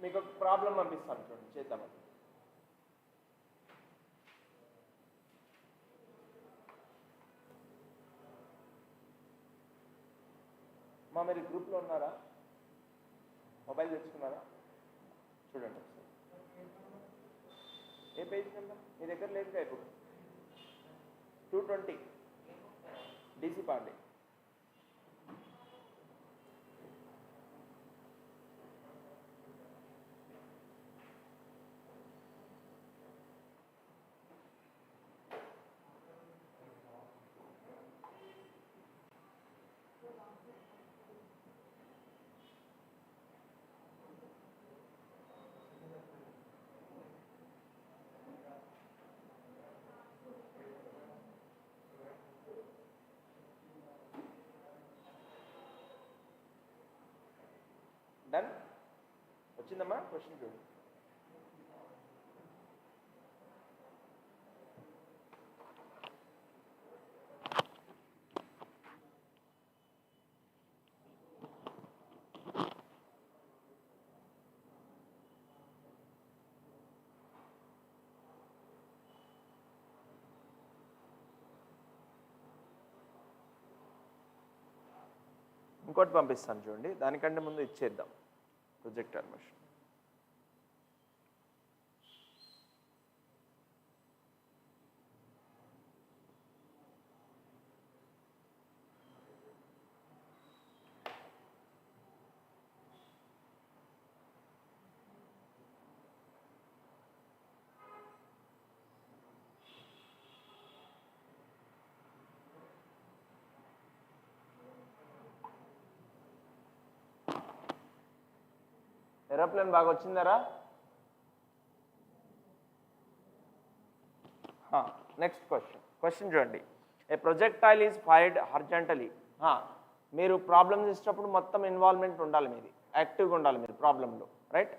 మీకు ఒక ప్రాబ్లం పంపిస్తాను చూడండి, చేద్దామని. మీరు గ్రూప్లో ఉన్నారా? మొబైల్ తెచ్చుకున్నారా? చూడండి ఒకసారి. ఏ పేజ్ నెంబర్ మీ దగ్గర లేదుగా ఇప్పుడు? 220 డీసీ పాండే. డన్. వచ్చిందమ్మా క్వశ్చన్ చూడండి. ఇంకోటి పంపిస్తాను చూడండి, దానికంటే ముందు ఇచ్చేద్దాం ప్రొజెక్టర్ మెషిన్. ఏరోప్లేన్ బాగా వచ్చిందరా? నెక్స్ట్ క్వశ్చన్ చూడండి. ఏ ప్రొజెక్టైల్ ఈజ్ ఫైర్డ్ హారిజాంటలీ. మీరు ప్రాబ్లమ్స్ ఇచ్చినప్పుడు మొత్తం ఇన్వాల్వ్మెంట్ ఉండాలి, మీది యాక్టివ్గా ఉండాలి మీరు ప్రాబ్లంలో, right?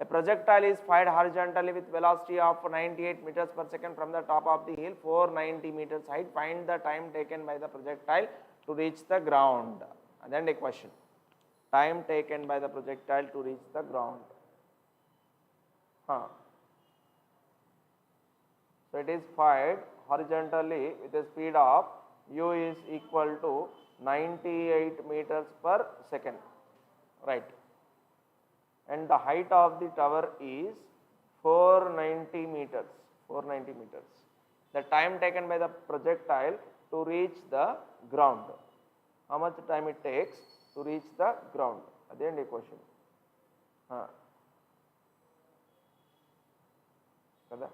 A projectile is fired horizontally with velocity of 98 meters per second from the top of the hill, 490 meters height. Find the time taken by the projectile to reach the ground. అదండి question. Time taken by the projectile to reach the ground. So it is fired horizontally with a speed of u is equal to 98 meters per second, right? And the height of the tower is 490 meters. 490 meters. The time taken by the projectile to reach the ground. How much time it takes to reach the ground? అదేంటి question కదా.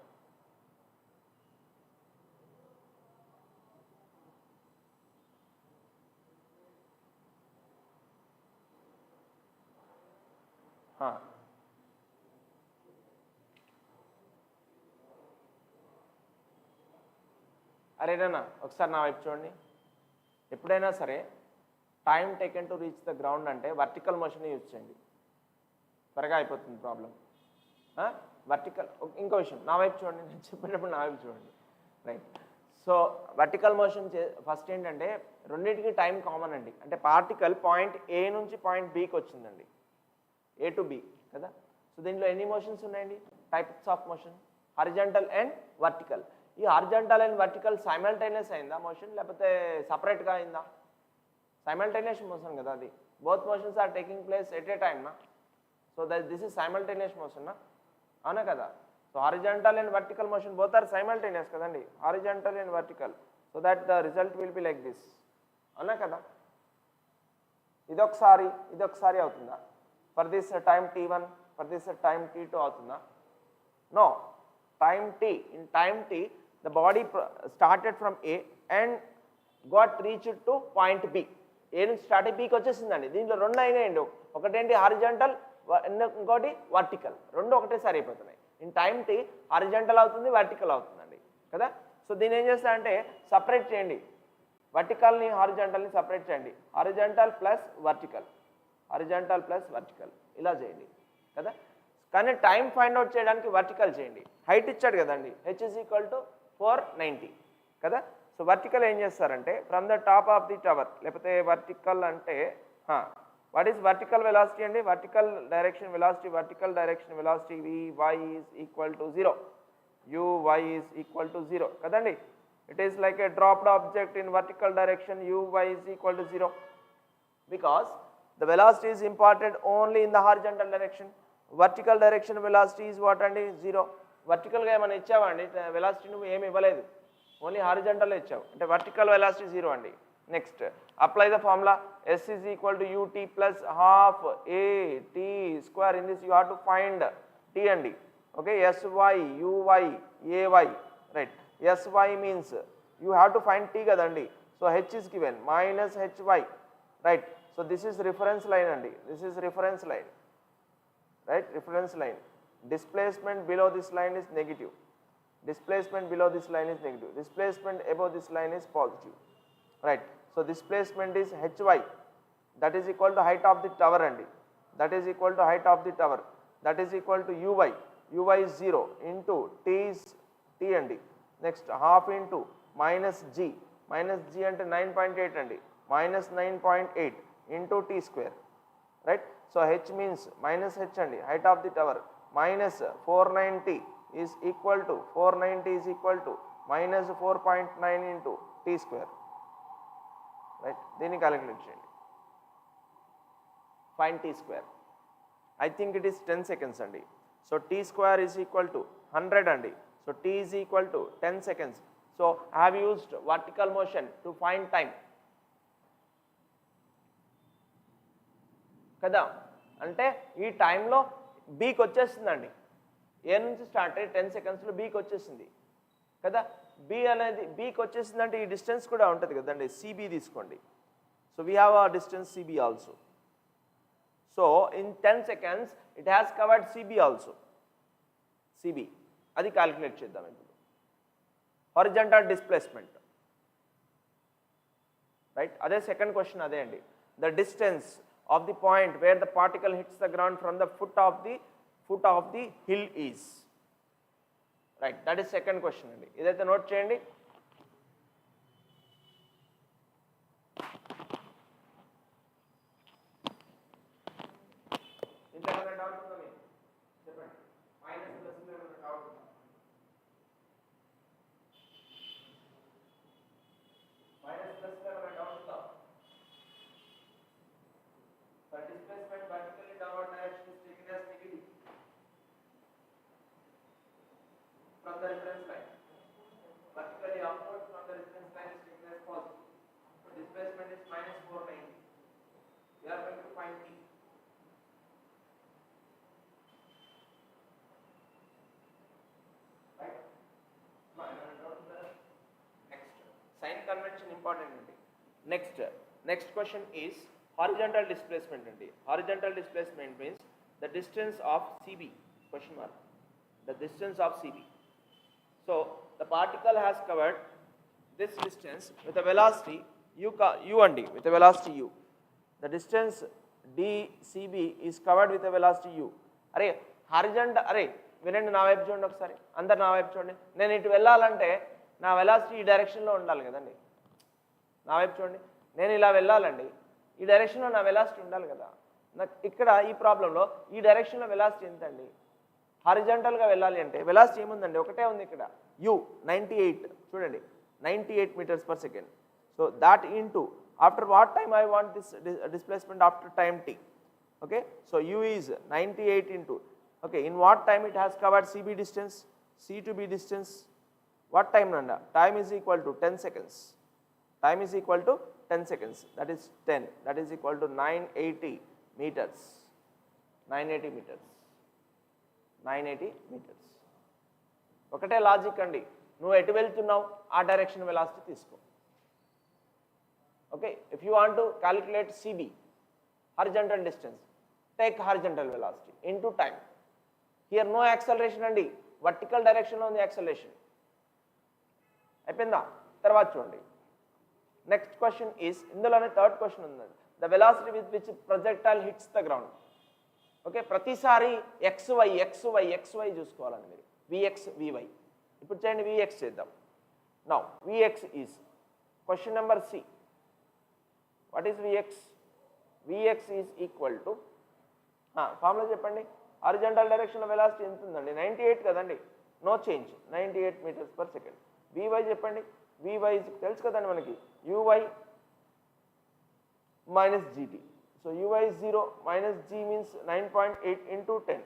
Arena ఒకసారి నా వైపు చూడండి. ఎప్పుడైనా సరే time taken to reach the ground అంటే vertical motion use చేయండి, త్వరగా అయిపోతుంది ప్రాబ్లం. వర్టికల్. ఇంకో విషయం, నా వైపు చూడండి, నేను చెప్పేటప్పుడు నా వైపు చూడండి, right? So vertical motion first ఏంటంటే రెండింటికి టైం కామన్ అండి. అంటే పార్టికల్ పాయింట్ ఏ నుంచి పాయింట్ బికి వచ్చిందండి, ఏ టు బి కదా. సో దీంట్లో ఎన్ని మోషన్స్ ఉన్నాయండి? Types of motion, horizontal and vertical. ఈ హారిజాంటల్ అండ్ వర్టికల్ సైమల్టేనియస్ అయిందా మోషన్, లేకపోతే సపరేట్గా అయిందా? సైమల్టేనియస్ మోషన్ కదా అది. Both motions are taking place at a time నా. So this is simultaneous motion నా, అవునా కదా. సో horizontal and vertical motion both are simultaneous కదండి, horizontal and vertical. So that the result will be like this, అవునా కదా. ఇదొకసారి అవుతుందా? For this time t1, for this time t2 అవుతుందా? No. Time t, in time t the body started from A and got reached to point B. ఏ నుంచి start అయ్యి బీకి వచ్చేసిందండి. దీంట్లో రెండు అయినాయండి, ఒకటేంటి హారిజాంటల్, ఇంకోటి వర్టికల్. రెండు ఒకటేసారి అయిపోతున్నాయి. ఇన్ టైం టీ హారిజాంటల్ అవుతుంది, వర్టికల్ అవుతుందండి కదా. సో దీన్ని ఏం చేస్తా అంటే సపరేట్ చేయండి, వర్టికల్ని హారిజాంటల్ని సపరేట్ చేయండి. Horizontal plus vertical, horizontal plus vertical ఇలా చేయండి కదా. కానీ టైం ఫైండ్ అవుట్ చేయడానికి వర్టికల్ చేయండి. హైట్ ఇచ్చాడు కదండి, h is equal to 490 కదా. సో వర్టికల్ ఏం చేస్తారంటే from the top of the tower, లేకపోతే వర్టికల్ అంటే వాట్ ఈస్ వర్టికల్ వెలాసిటీ అండి? Vertical direction velocity, vertical direction velocity vy is equal to 0, uy is equal to 0 కదండి. It is like A dropped object in vertical direction, uy is equal to 0 because the velocity is imparted only in the horizontal direction. Vertical direction velocity is what అండి? 0. వర్టికల్గా ఏమైనా ఇచ్చావా అండి velocity? నువ్వు ఏమి ఇవ్వలేదు, only horizontal ఇచ్చావు, అంటే vertical velocity 0 అండి. Next apply the formula s is equal to ut plus half a t square. In this you have to find t అండి, okay. sy, uy, ay, right. sy means you have to find t కదండి. So h is given minus hy, right. So this is reference line అండి, this is reference line, right? Reference line. Displacement below this line is negative. Displacement below this line is negative. Displacement above this line is positive, right? So displacement is hy, that is equal to height of the tower andi. that is equal to height of the tower, that is equal to uy. Uy is 0 into t is t and d. Next half into minus g ante 9.8 and minus 9.8 into t square, right? So h means minus h and height of the tower minus 490 is equal to minus 4.9 into t square, right? Then calculate cheyandi. Find t square. I think it is 10 seconds andi. So t square is equal to 100 andi. So t is equal to 10 seconds. So I have used vertical motion to find time. కదా అంటే ఈ టైంలో బీకి వచ్చేసిందండి. ఏ నుంచి start అయ్యి 10 సెకండ్స్లో బీకి వచ్చేసింది కదా. బి అనేది బీకి వచ్చేసిందంటే ఈ డిస్టెన్స్ కూడా ఉంటుంది కదండి. సిబి తీసుకోండి. So we have a distance CB also. So in 10 seconds it has covered CB also. CB అది క్యాలిక్యులేట్ చేద్దాం ఇప్పుడు. Horizontal displacement, right? అదే సెకండ్ క్వశ్చన్ అదే అండి. The distance of the point where the particle hits the ground from the foot of the hill is, right? That is second question andi. Idaithe note cheyandi. ఇంత ఏమైనా doubt ఉందా మీకు? చెప్పండి. Minus plus లో ఏమైనా doubt ఉందా? Minus plus లో ఏమైనా డౌట్ ఉందా? The displacement vertically downward direction is taken as negative from the reference line. Vertically upward from the reference line is taken as positive. So displacement is minus 490. We are going to find t. Right? Next, sign convention important. Next question is horizontal displacement andi. Horizontal displacement means the distance of CB, question mark, the distance of CB. So the particle has covered this distance with a velocity u andi, with a velocity u. The distance dCB is covered with a velocity u. అరే horizontal, అరే వినండి, నా వైపు చూడండి ఒకసారి, అందరు నా వైపు చూడండి. నేను ఇటు వెళ్ళాలంటే నా వెలాసిటీ ఈ డైరెక్షన్లో ఉండాలి కదండి. నా వైపు చూడండి, నేను ఇలా వెళ్ళాలండి, ఈ డైరెక్షన్లో నా వెలాసిటీ ఉండాలి కదా. నాకు ఇక్కడ ఈ ప్రాబ్లంలో ఈ డైరెక్షన్లో వెలాసిటీ ఎంత అండి? హారిజాంటల్గా వెళ్ళాలి అంటే వెలాసిటీ ఏముందండి? ఒకటే ఉంది ఇక్కడ, యూ 98. చూడండి, 98 meters per second. So that into after what time I want this displacement after time t. Okay, so u is 98 into, okay, in what time it has covered CB distance, C to B distance, what time నండ? Time is equal to 10 seconds. Time is equal to 10 seconds. That is 10. That is equal to 980 meters. 980 meters. 980 meters. ఒకటే logic అండి. నువ్వు ఎటు వెళ్తున్నావు ఆ direction velocity తీసుకో. Okay, if you want to calculate CB, horizontal distance, take horizontal velocity into time. Here no acceleration అండి, vertical డైరెక్షన్లో ఉంది యాక్సలరేషన్. అయిపోయిందా? తర్వాత చూడండి. నెక్స్ట్ క్వశ్చన్ ఈస్, ఇందులోనే థర్డ్ క్వశ్చన్ ఉందండి. The velocity with which projectile hits the ground. Okay, ప్రతిసారి XY చూసుకోవాలండి మీరు. VX, VY. ఇప్పుడు చేయండి, VX చేద్దాం. Now VX is question number C. What is VX? VX is equal to, formula చెప్పండి. Horizontal డైరెక్షన్లో వెలాసిటీ ఎంత ఉందండి? 98 కదండి, no change, 98 meters per second. VY చెప్పండి. VY తెలుసు కదండి మనకి, UY minus GT. So UY is 0, minus G means 9.8 into 10.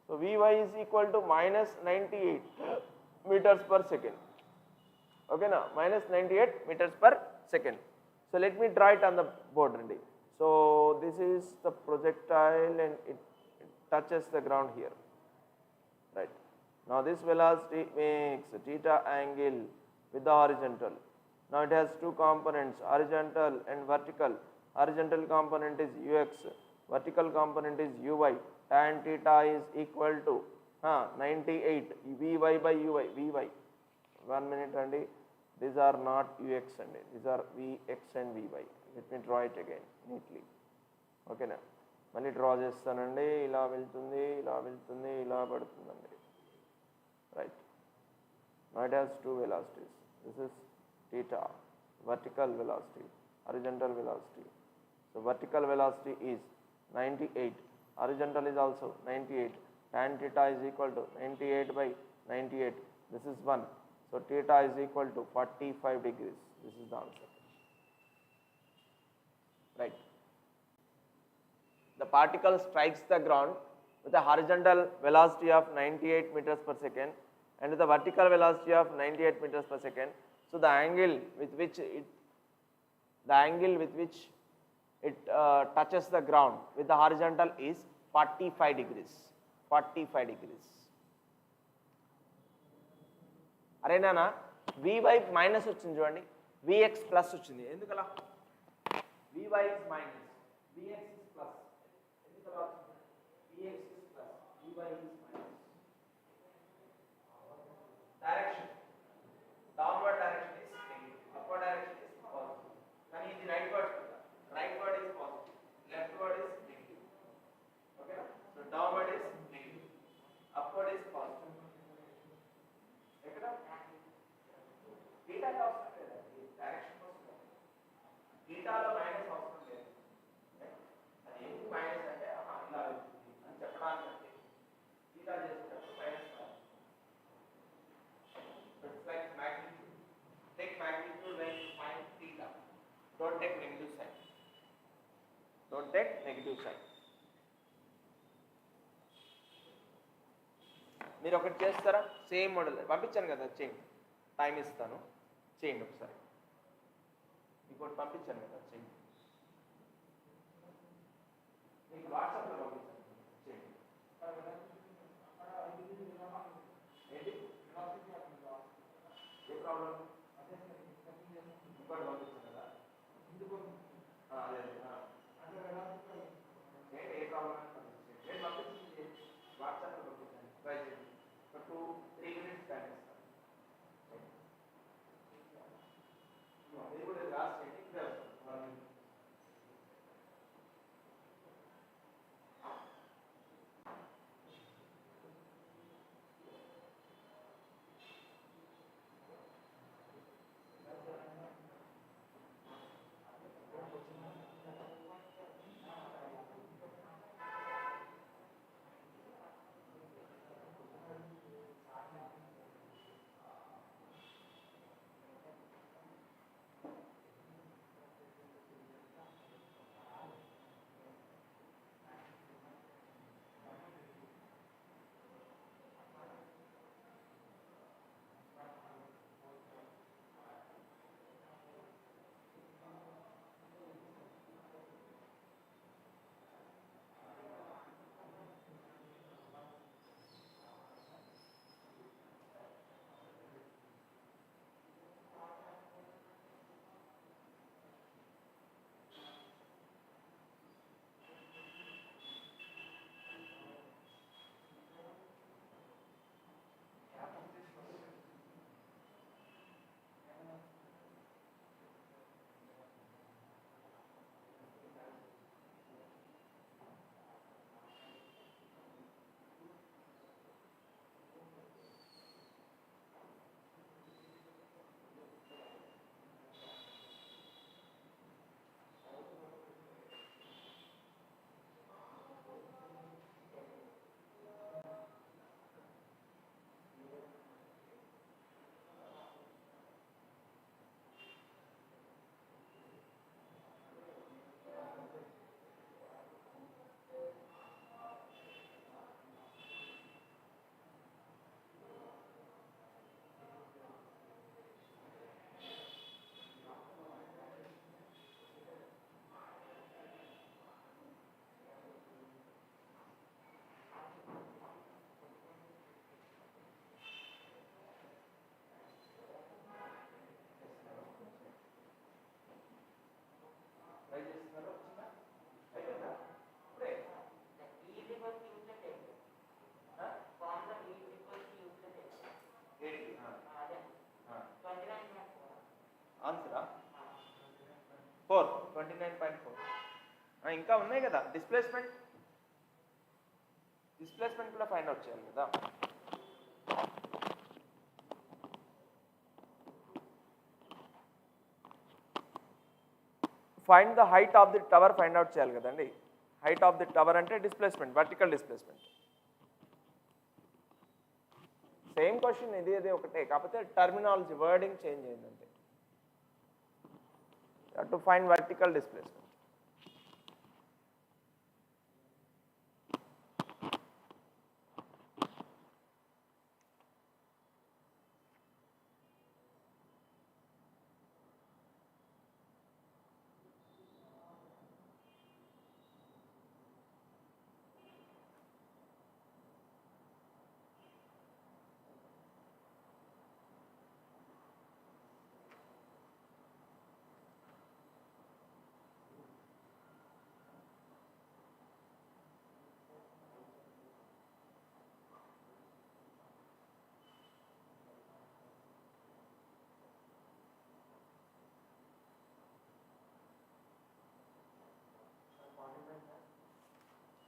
So Vy is equal to minus 98 meters per second. Okay na, minus 98 meters per second. So let me draw it on the board already. So this is the projectile and it touches the ground here, right? Now this velocity makes theta angle with the horizontal. Now it has two components, horizontal and vertical. Horizontal component is ux, vertical component is uy. Tan theta is equal to 98 Vy by uy. Vy, 1 minute andi, these are not ux andi, these are Vx and Vy. Let me draw it again neatly. Okay na. మళ్ళీ draw చేస్తానండి. ఇలా వెళ్తుంది, ఇలా వెళ్తుంది, ఇలా పడుతుందండి. Right. Now it has two velocities. This is theta, vertical velocity, horizontal velocity. So vertical velocity is 98, horizontal is also 98. Tan theta is equal to 98 by 98. This is 1. So theta is equal to 45 degrees. This is the answer. Right. The particle strikes the ground with a horizontal velocity of 98 meters per second and with a vertical velocity of 98 meters per second. So the angle with which it touches the ground with the horizontal is 45 degrees. 45 degrees. అరే నానా vy minus వచ్చింది చూడండి, vx plus వచ్చింది. ఎందుకలా? vy is minus, vx is plus. ఎందుకలా? vx is plus, vy is minus. Direction, downward direction is negative, upward direction is positive. కానీ ఇది right word is positive, left word is negative. Okay, so downward is negative, upward is positive. ఎక్కడ theta కి అవసరం లేదు, direction కోసం thetaలో minus అవసరం లేదు. అది ఎందుకు మైనస్ అంటే ఇలా వెళ్తుంది అని చెప్పడానికి అంటే theta చేసేటప్పుడు మైనస్ కాదు. It's like magnitude. Take magnitude when you find theta. Don't take negative sign. Don't take negative sign. మీరు ఒకటి చేస్తారా? సేమ్ మోడల్ పంపించాను కదా, చేయండి. టైం ఇస్తాను, చేయండి ఒకసారి. ఇంకోటి పంపించాను కదా, చేయండి. మీకు వాట్సాప్లో పంపించాను, చేయండి. ఏంటి ఏ ప్రాబ్లం? ఇంకోటి పంపించాను కదా, అదే చేయండి. ఏ ప్రాబ్లం నేను పంపించింది వాట్సాప్లో పంపించాను, ట్రై చేయండి. ఒక 2-3 minutes టైం ఇస్తాను. మీరు కూడా లాస్ట్ చేయండి. ఇక్కడే వస్తాను. ఆన్సరా 4 29.4. ఇంకా ఉన్నాయి కదా డిస్ప్లేస్మెంట్ డిస్ప్లేస్మెంట్ కూడా ఫైండ్ అవుట్ చేయాలి కదా. Find the height of the tower find out చేయాలి కదండి. హైట్ ఆఫ్ ది టవర్ అంటే displacement, vertical displacement. Same question ఇది ఒకటే, కాకపోతే టర్మినాలజీ వర్డింగ్ చేంజ్ అయిందంటే. To find vertical displacement.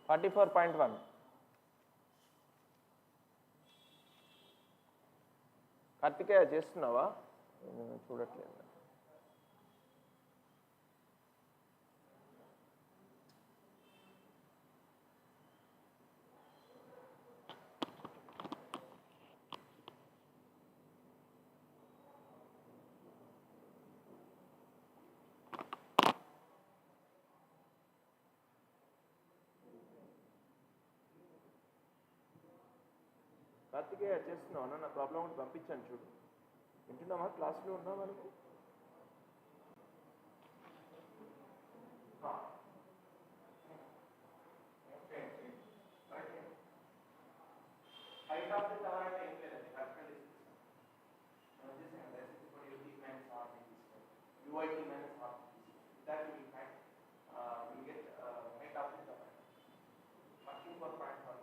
$44.1. Karthikeya చేస్తున్నావా? చూడట్లేదు. కార్తికేయ చేస్తున్నావు నా ప్రాబ్లం ఒకటి పంపించాను చూడు. వింటున్నావా? క్లాస్లో ఉన్నావా నువ్వు? హైట్ ఆఫ్ ది టవర్ అంటే ఏం లేదండి, vertical displacement. UT minus half UIT minus half. That will be fine. We get height of the tower. Working for 0.1.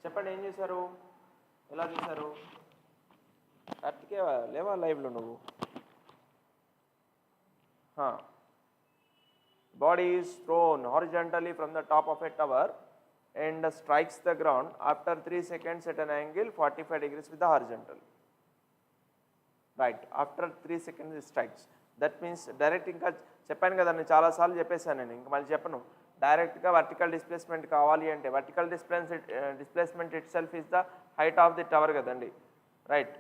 చెప్పండి, ఏం చేశారు? ఎలా చేశారు? కార్తికేయ లేవా లైవ్లో నువ్వు? Body is thrown horizontally from the top of a tower and strikes the ground after 3 seconds at an angle 45 degrees with the horizontal. Right, after 3 seconds it strikes. That means direct, ఇంకా చెప్పాను కదా నేను చాలాసార్లు చెప్పేశాను, నేను ఇంకా మళ్ళీ చెప్పను. డైరెక్ట్గా వర్టికల్ డిస్ప్లేస్మెంట్ కావాలి అంటే vertical displacement itself is the height of the tower కదండి. Right,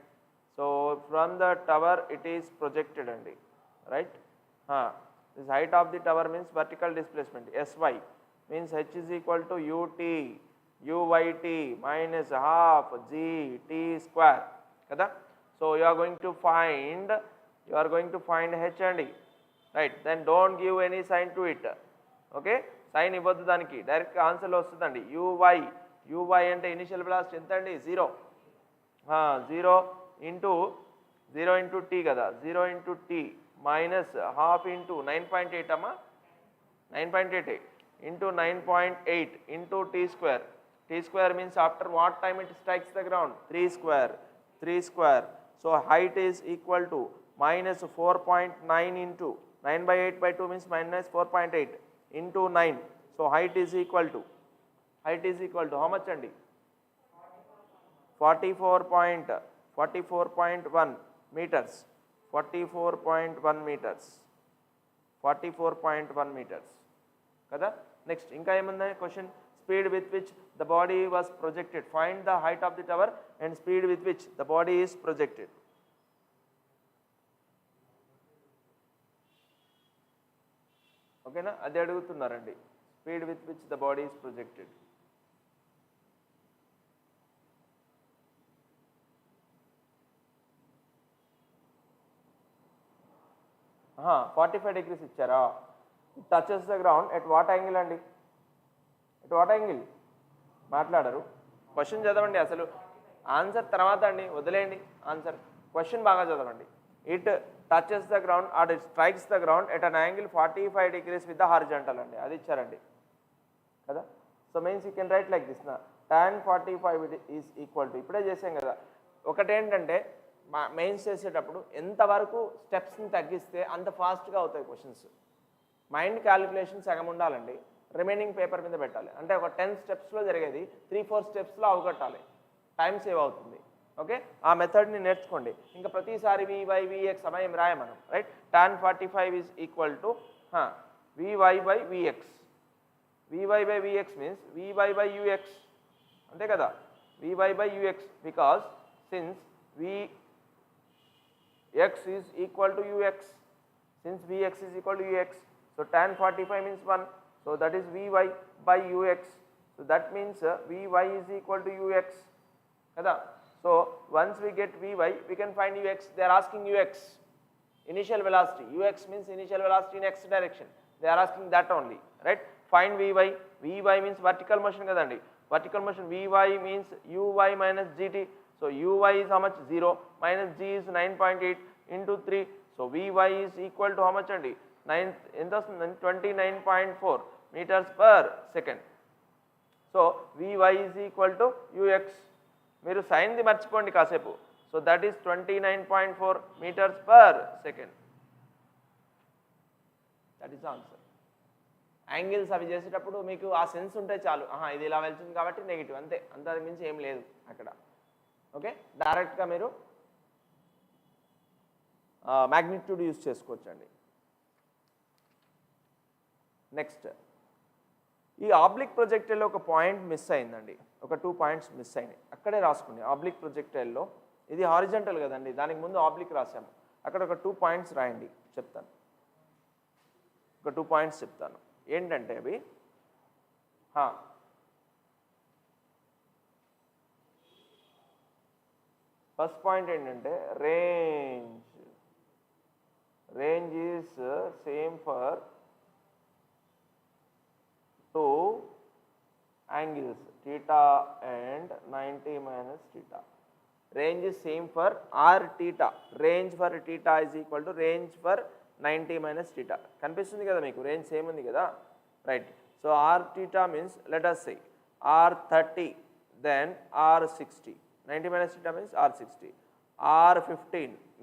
so from the tower it is projected అండి. Right, this height of the tower means vertical displacement. SY means H is equal to UT UYT minus half GT square kada. So you are going to find H and E. Right, then don't give any sign to it. Okay, sign ఇవ్వద్దు దానికి, డైరెక్ట్గా ఆన్సర్లో వస్తుందండి. UY అంటే initial velocity ఎంత అండి? 0. 0 into T కదా, 0 into T minus half into 9.8 అమ్మా, 9.8 into 9.8 into t square. T square means after what time it strikes the ground? 3 square. 3 square. So height is equal to minus 4.9 into 9 by 8 by 2 means minus 4.8 into 9. So height is equal to how much andi? 44.1 meters. 44.1 meters. 44.1 meters. Kada? Next, inka emunda question, speed with which the body was projected. Find the height of the tower and speed with which the body is projected. Okay na? Adi adugutunnarandi. Speed with which the body is projected. 45 degrees ఇచ్చారా? It touches the ground at what angle అండి? At what angle? మాట్లాడరు. Question చదవండి, అసలు answer తర్వాత అండి, వదిలేయండి answer. Question బాగా చదవండి. It touches the ground or it strikes the ground at an angle 45 degrees with the horizontal అండి, అది ఇచ్చారండి కదా. So means you can write like this నా tan 45 ఈజ్ ఈక్వల్ టు, ఇప్పుడే చేసాం కదా. ఒకటేంటంటే మెయిన్స్ చేసేటప్పుడు ఎంతవరకు స్టెప్స్ని తగ్గిస్తే అంత ఫాస్ట్గా అవుతాయి క్వశ్చన్స్. మైండ్ క్యాలిక్యులేషన్ సగం ఉండాలండి, రిమైనింగ్ పేపర్ మీద పెట్టాలి. అంటే ఒక 10 స్టెప్స్లో జరిగేది 3-4 స్టెప్స్లో అవగొట్టాలి, టైం సేవ్ అవుతుంది. ఓకే, ఆ మెథడ్ని నేర్చుకోండి. ఇంకా ప్రతిసారి VY VX సమయం రాయ మనం, right. tan 45 is equal to VY by VX. VY by VX means VY by UX, అంతే కదా. VY by UX because since VX is equal to UX. Since VX is equal to UX, so tan 45 means 1. So that is VY by UX. So that means VY is equal to UX. Kada? So once we get VY, we can find UX. They are asking UX, initial velocity. UX means initial velocity in X direction. They are asking that only, right? Find VY. VY means vertical motion kadandi. Vertical motion, VY means UY minus GT. So UY is how much? 0 minus G is 9.8 into 3. So VY is equal to how much andi? 29.4 meters per second. So VY is equal to UX. మీరు sign the మర్చిపోండి కాసేపు. So that is 29.4 meters per second. That is answer. Angles అవి చేసేటప్పుడు మీకు ఆ sense ఉంటే చాలు, ఇది ఇలా వెళ్తుంది కాబట్టి నెగిటివ్, అంతే, అంత మించి ఏం లేదు అక్కడ. ఓకే, డైరెక్ట్గా మీరు మ్యాగ్నిట్యూడ్ యూజ్ చేసుకోవచ్చండి. నెక్స్ట్, ఈ ఆబ్లిక్ ప్రొజెక్టైల్లో ఒక పాయింట్ మిస్ అయిందండి, ఒక 2 points మిస్ అయినాయి, అక్కడే రాసుకోండి. ఆబ్లిక్ ప్రొజెక్టైల్లో ఇది హారిజంటల్ కదండి, దానికి ముందు ఆబ్లిక్ రాసాము, అక్కడ ఒక 2 points రాయండి, చెప్తాను. ఒక 2 points చెప్తాను, ఏంటంటే అవి ఫస్ట్ పాయింట్ ఏంటంటే range is same for 2 angles theta and 90 minus theta. Range is same for r theta. Range for theta is equal to range for 90 minus theta. కనిపిస్తుంది కదా మీకు, రేంజ్ సేమ్ ఉంది కదా, right. So r theta means let us say r30 then r60. 90 minus theta means r60. r15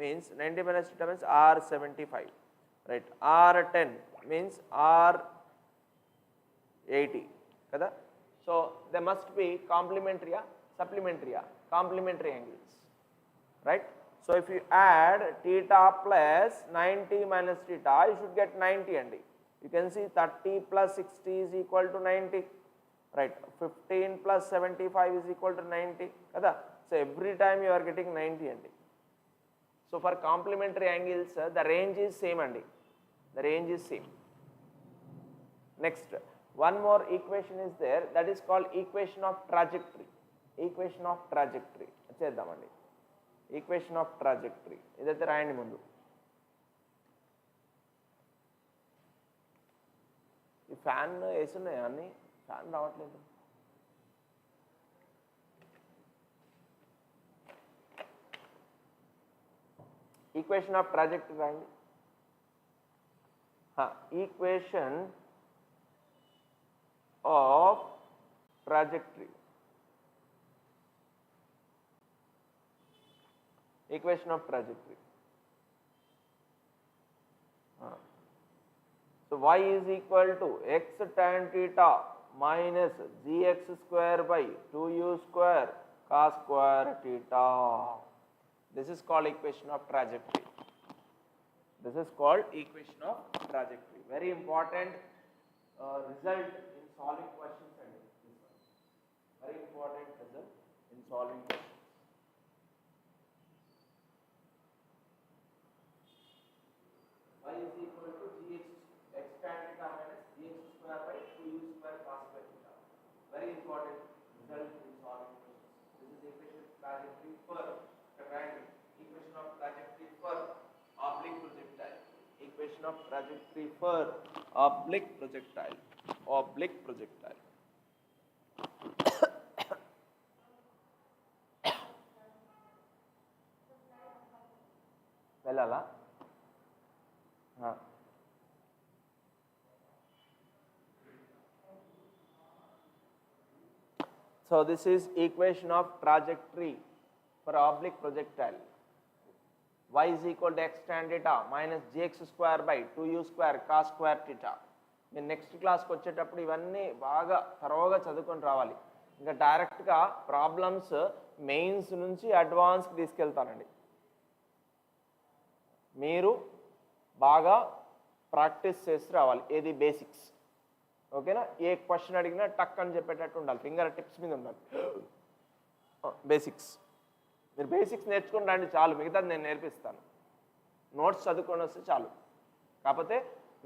means 90 minus theta means r75, right. r10 means r80 kada. So they must be complementary supplementary complementary angles, right. So if you add theta plus 90 minus theta, you should get 90 andi. You can see 30 plus 60 is equal to 90, right. 15 plus 75 is equal to 90 kada. So every time you are getting 90 andi. So for complementary angles the range is same andi, the range is same. Next, one more equation is there, that is called equation of trajectory. Equation of trajectory చేద్దామండి. Equation of trajectory ఇదైతే రాయండి ముందు. ఈ fan వేస్తున్నాయా అన్ని, fan రావట్లేదు. Equation of trajectory రాయండి. Equation of trajectory. Equation of trajectory. So y is equal to x tan theta minus gx square by 2u square cos square theta. This is called equation of trajectory. This is called equation of trajectory. Very important result in solving questions and this one. Very important result in solving questions. Y is equal to gx x tan theta minus gx square by 2u square cos square theta. Very important result in solving questions. This is equation of trajectory for triangle. Equation of trajectory for oblique projectile. Equation of trajectory for oblique projectile. Oblique projectile. వెళ్ళాలా? So this is equation of trajectory for oblique projectile. Y is equal to x tan theta minus gx square by 2u square cos square theta. మీరు next క్లాస్కి వచ్చేటప్పుడు ఇవన్నీ బాగా తరోగా చదువుకొని రావాలి. ఇంకా డైరెక్ట్గా ప్రాబ్లమ్స్ మెయిన్స్ నుంచి అడ్వాన్స్కి తీసుకెళ్తానండి. మీరు బాగా ప్రాక్టీస్ చేసి రావాలి. ఏది బేసిక్స్, ఓకేనా? ఏ క్వశ్చన్ అడిగినా టక్ అని చెప్పేటట్టు ఉండాలి, ఫింగర్ టిప్స్ మీద ఉండాలి. బేసిక్స్ మీరు బేసిక్స్ నేర్చుకుని రండి చాలు, మిగతాది నేను నేర్పిస్తాను. నోట్స్ చదువుకొని వస్తే చాలు. కాకపోతే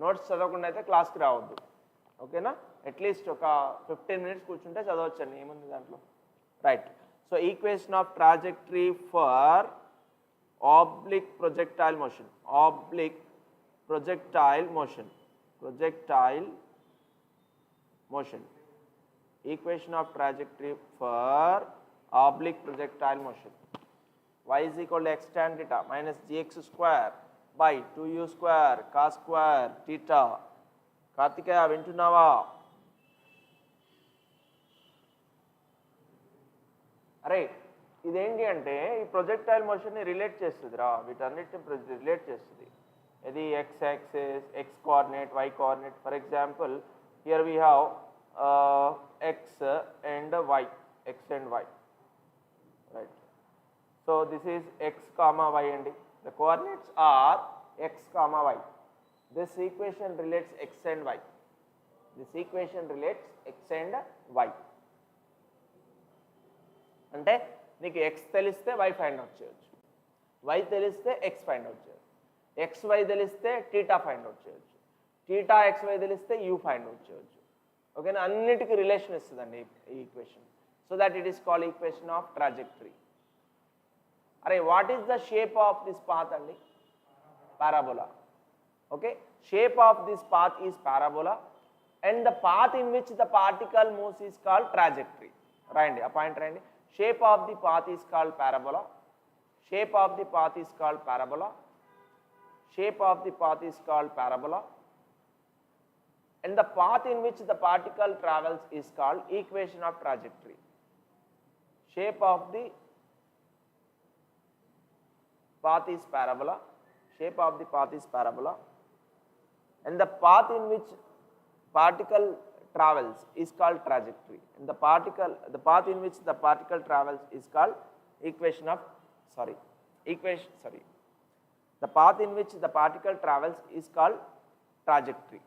నోట్స్ చదవకుండా అయితే క్లాస్కి రావద్దు, ఓకేనా? అట్లీస్ట్ ఒక 15 minutes కూర్చుంటే చదవచ్చండి, ఏముంది దాంట్లో. Right. So equation of trajectory for oblique projectile motion. Oblique projectile motion. Projectile motion. Equation of trajectory for oblique projectile motion. Y is equal to x tan theta minus gx square by 2u square cos square theta. Karthikeya వింటున్నావా? అరే ఇదేంటి అంటే ఈ projectile మోషన్ని relate చేస్తుంది రా, వీటన్నిటిని relate చేస్తుంది. ఇది x axis, x coordinate, y coordinate. For example here we have x and y, x and y, right? So this is x comma y అండి. The coordinates are x comma y. This equation relates x and y. This equation relates x and y. అంటే నీకు x తెలిస్తే y find out చేయొచ్చు, y తెలిస్తే x find out చేయొచ్చు, x y తెలిస్తే theta find out చేయొచ్చు, theta X y తెలిస్తే u find out చేయొచ్చు, ఓకేనా? అన్నిటికీ రిలేషన్ ఇస్తుందండి ఈ equation. So that it is called equation of trajectory. అరే what is the shape of this path అండి? Parabola. Okay, shape of this path is parabola and the path in which the particle moves is called trajectory. రాయండి, ఆ point రాయండి. Shape of the path is called parabola. Shape of the path is called parabola. Shape of the path is called parabola. And the path in which the particle travels is called equation of trajectory. Shape of the path is parabola. Shape of the path is parabola. And the path in which particle travels is called trajectory. And the path in which the particle travels is called the path in which the particle travels is called trajectory.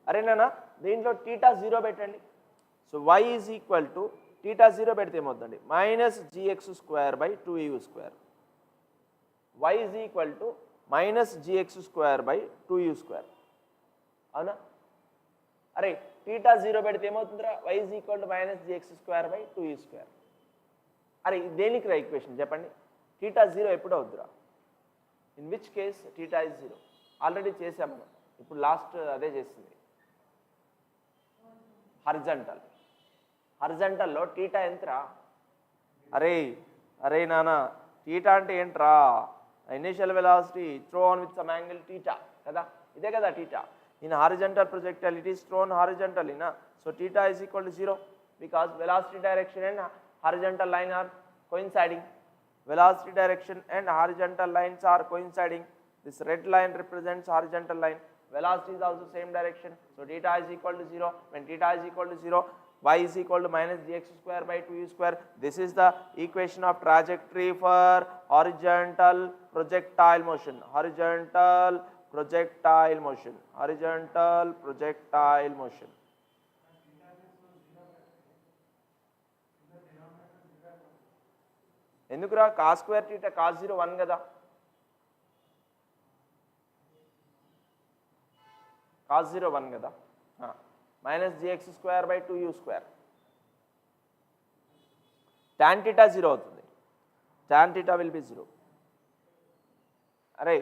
అరే నాన్న దీంట్లో theta 0 పెట్టండి. So y is equal to theta 0 పెడితే ఏమవుతుందండి? Minus gx square by 2u square. y is equal to minus gx square by 2u square, అవునా? అరే theta 0 పెడితే ఏమవుతుందిరా? y is equal to minus gx square by 2u square. అరే దేనికి రా equation చెప్పండి? టీటా 0 ఎప్పుడు అవుద్దిరా? In which case theta is 0? Already చేసాం మనం, ఇప్పుడు లాస్ట్ అదే చేసింది. హారిజాంటల్లో టీటా ఎంతరా? అరే అరే నాన్న టీటా అంటే ఏంట్రా initial velocity thrown with some angle theta కదా, ఇదే కదా theta. In horizontal projectile it is thrown horizontal in, so theta is equal to 0 because velocity direction and horizontal line are coinciding. Velocity direction and horizontal lines are coinciding. This red line represents horizontal line. Velocity is also same direction, so theta is equal to 0. When theta is equal to 0, y is equal to minus gx square by 2u square. This is the equation of trajectory for horizontal projectile motion. Horizontal projectile motion. Horizontal projectile motion. ఎందుకురా cos square theta cos 0 1 కదా, cos 0 1 కదా, minus GX square by 2u square. Tan theta 0 అవుతుంది, tan theta will be 0. అరే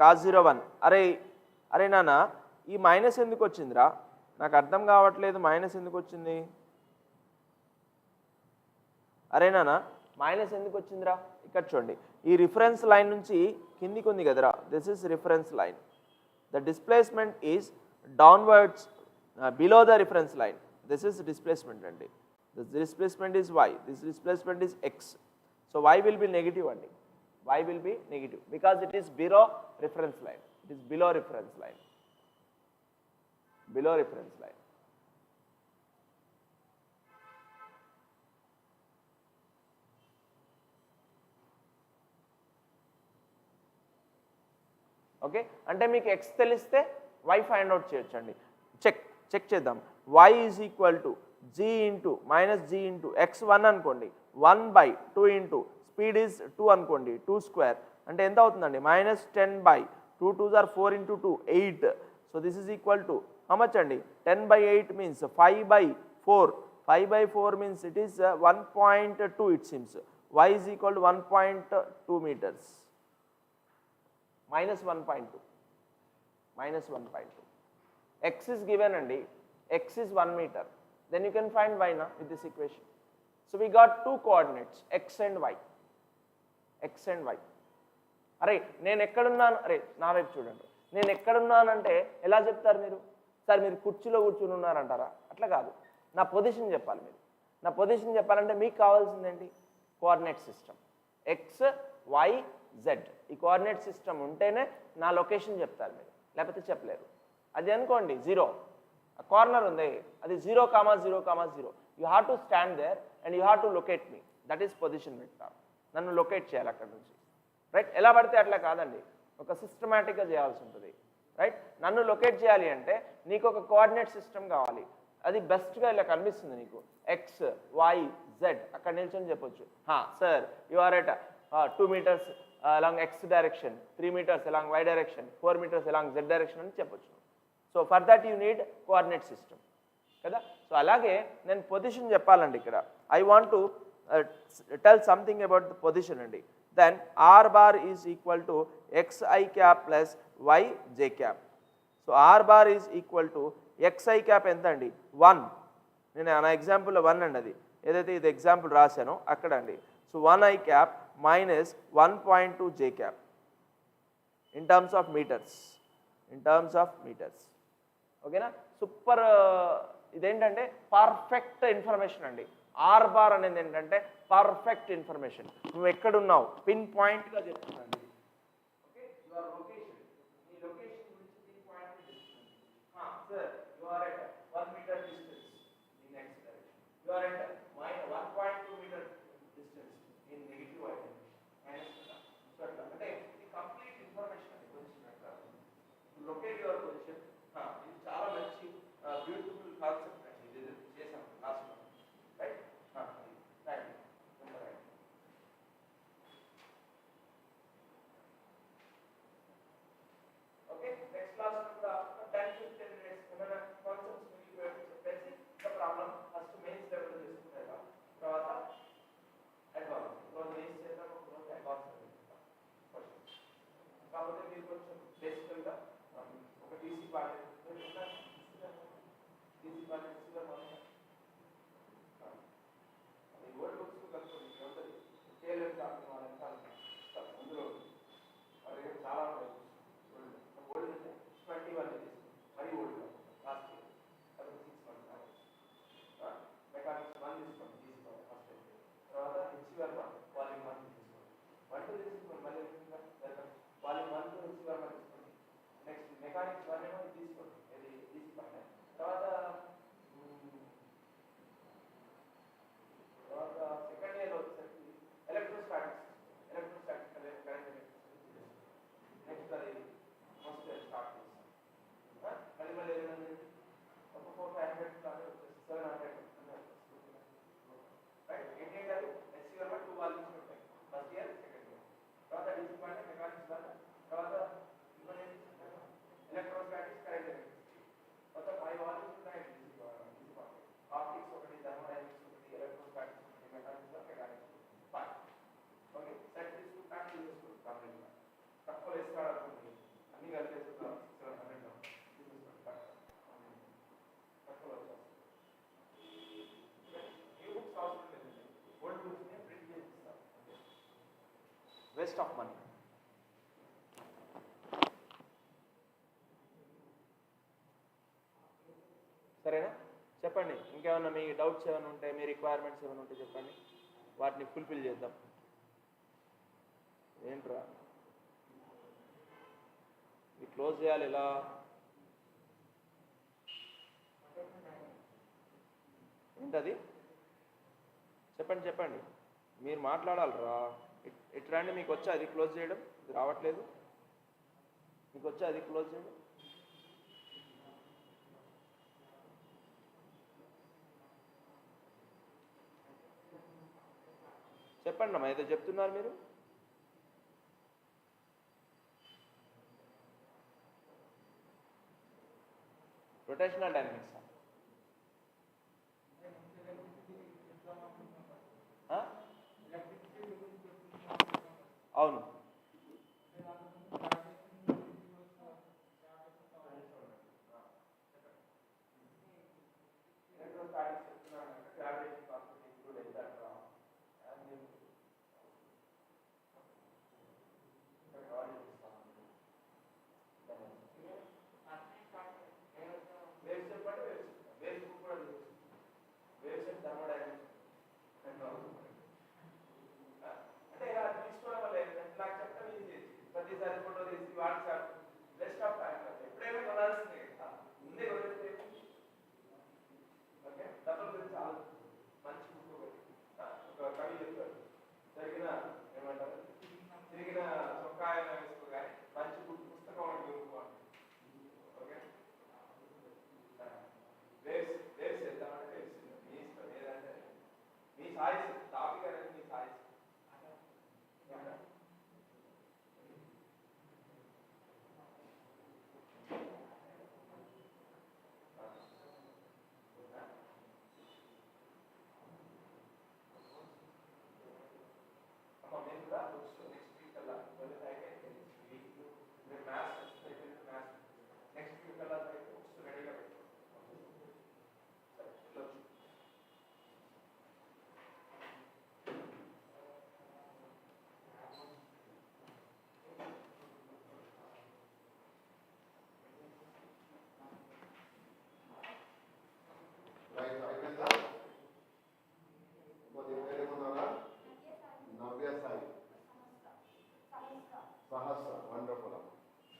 cos 0 1. అరే అరే నాన్న ఈ minus ఎందుకు వచ్చిందిరా, నాకు అర్థం కావట్లేదు మైనస్ ఎందుకు వచ్చింది. అరే నాన్న మైనస్ ఎందుకు వచ్చిందిరా, ఇక్కడ చూడండి ఈ రిఫరెన్స్ లైన్ నుంచి కిందికి ఉంది కదరా, this is reference line. The displacement is downwards below the reference line. This is displacement అండి. This displacement is y, this displacement is x. So y will be negative అండి, y will be negative because it is below reference line. It is below reference line, below reference line. Okay, అంటే మీకు x తెలిస్తే y find out చేయొచ్చండి. Check చేద్దాం. Y is equal to g into minus G into X 1 అనుకోండి, 1/2 into speed is 2 అనుకోండి, 2 square అంటే ఎంత అవుతుందండి, minus 10/2 2 2 4 into 2 8. So this is equal to how much అండి, 10/8 means 5/4. 5/4 means it is 1.2 it seems. Y is equal to 1.2 meters. minus 1.2, minus 1.2. X is given andi, x is 1 meter. Then you can find y na with this equation. So we got two coordinates, x and y. X and y. అరే నేను ఎక్కడున్నాను, అరే నా వైపు చూడండి, నేను ఎక్కడున్నానంటే ఎలా చెప్తారు మీరు, సార్ మీరు కుర్చీలో కూర్చుని ఉన్నారంటారా, అట్లా కాదు, నా పొజిషన్ చెప్పాలి మీరు. నా పొజిషన్ చెప్పాలంటే మీకు కావాల్సిందేంటి, coordinate system. X y z ఈ కోఆర్డినేట్ సిస్టమ్ ఉంటేనే నా లొకేషన్ చెప్తారు మీరు, లేకపోతే చెప్పలేరు. అది అనుకోండి 0 కార్నర్ ఉంది, అది 0,0,0. You have to stand there and you have to locate me. That is position vector. నన్ను లొకేట్ చేయాలి అక్కడ నుంచి, రైట్. ఎలా పడితే అట్లా కాదండి, ఒక సిస్టమేటిక్గా చేయాల్సి ఉంటుంది, రైట్. నన్ను లొకేట్ చేయాలి అంటే నీకు ఒక కోఆర్డినేట్ సిస్టమ్ కావాలి. అది బెస్ట్గా ఇలా కనిపిస్తుంది నీకు, ఎక్స్ వై జెడ్. అక్కడ నిల్చొని చెప్పొచ్చు, sir you are at 2 meters along x direction, 3 meters along y direction, 4 meters along z direction అని చెప్పొచ్చు. So for that you need coordinate system కదా. సో అలాగే నేను పొజిషన్ చెప్పాలండి ఇక్కడ. I want to tell something about the position అండి. Then r bar is equal to xi cap plus yj cap. So r bar is equal to xi cap ఎంత అండి, 1. నేను నా ఎగ్జాంపుల్లో 1 అండి, అది ఏదైతే ఇది ఎగ్జాంపుల్ రాశానో అక్కడ అండి. So 1i cap minus 1.2 j cap in terms of meters, in terms of meters. ఓకేనా, సూపర్. ఇదేంటంటే పర్ఫెక్ట్ ఇన్ఫర్మేషన్ అండి. ఆర్ బార్ అనేది ఏంటంటే పర్ఫెక్ట్ ఇన్ఫర్మేషన్. నువ్వు ఎక్కడున్నావు పిన్ పాయింట్గా చెప్తున్నాను. ఓకే, యువర్ లొకేషన్, ఈ లొకేషన్ గురించి పిన్ పాయింట్ చెప్తున్నాను. Sir you are at 1 meter distance in x direction, you are at 1.2 meter distance in negative y direction. అంటే ఇది కంప్లీట్ ఇన్ఫర్మేషన్ అండి position vector. Locate your position. ఇది చాలా మంచి beautiful concept అండి, ఇది చేసాం last right. Waste of money. సరేనా? చెప్పండి, ఇంకేమైనా మీ డౌట్స్ ఏమైనా ఉంటే, మీ రిక్వైర్మెంట్స్ ఏమైనా ఉంటే చెప్పండి, వాటిని ఫుల్ఫిల్ చేద్దాం. ఏంట్రా ఇది క్లోజ్ చేయాలి ఇలా? ఏంటది? చెప్పండి, మీరు మాట్లాడాలిరా. ఇటు రండి, మీకు వచ్చా అది క్లోజ్ చేయడం? ఇది రావట్లేదు, మీకు వచ్చా అది క్లోజ్ చేయడం? చెప్పండి అమ్మా, ఏదో చెప్తున్నారు మీరు. రొటేషనల్ డైనమిక్స్ అవును.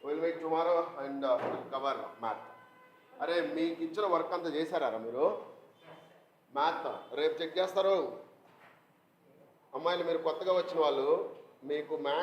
We'll meet tomorrow and cover math. అరే మీకు ఇచ్చిన వర్క్ అంతా చేశారా మీరు? మ్యాథ్ రేపు చెక్ చేస్తారు. అమ్మాయిలు మీరు కొత్తగా వచ్చిన వాళ్ళు, మీకు మ్యాథ్స్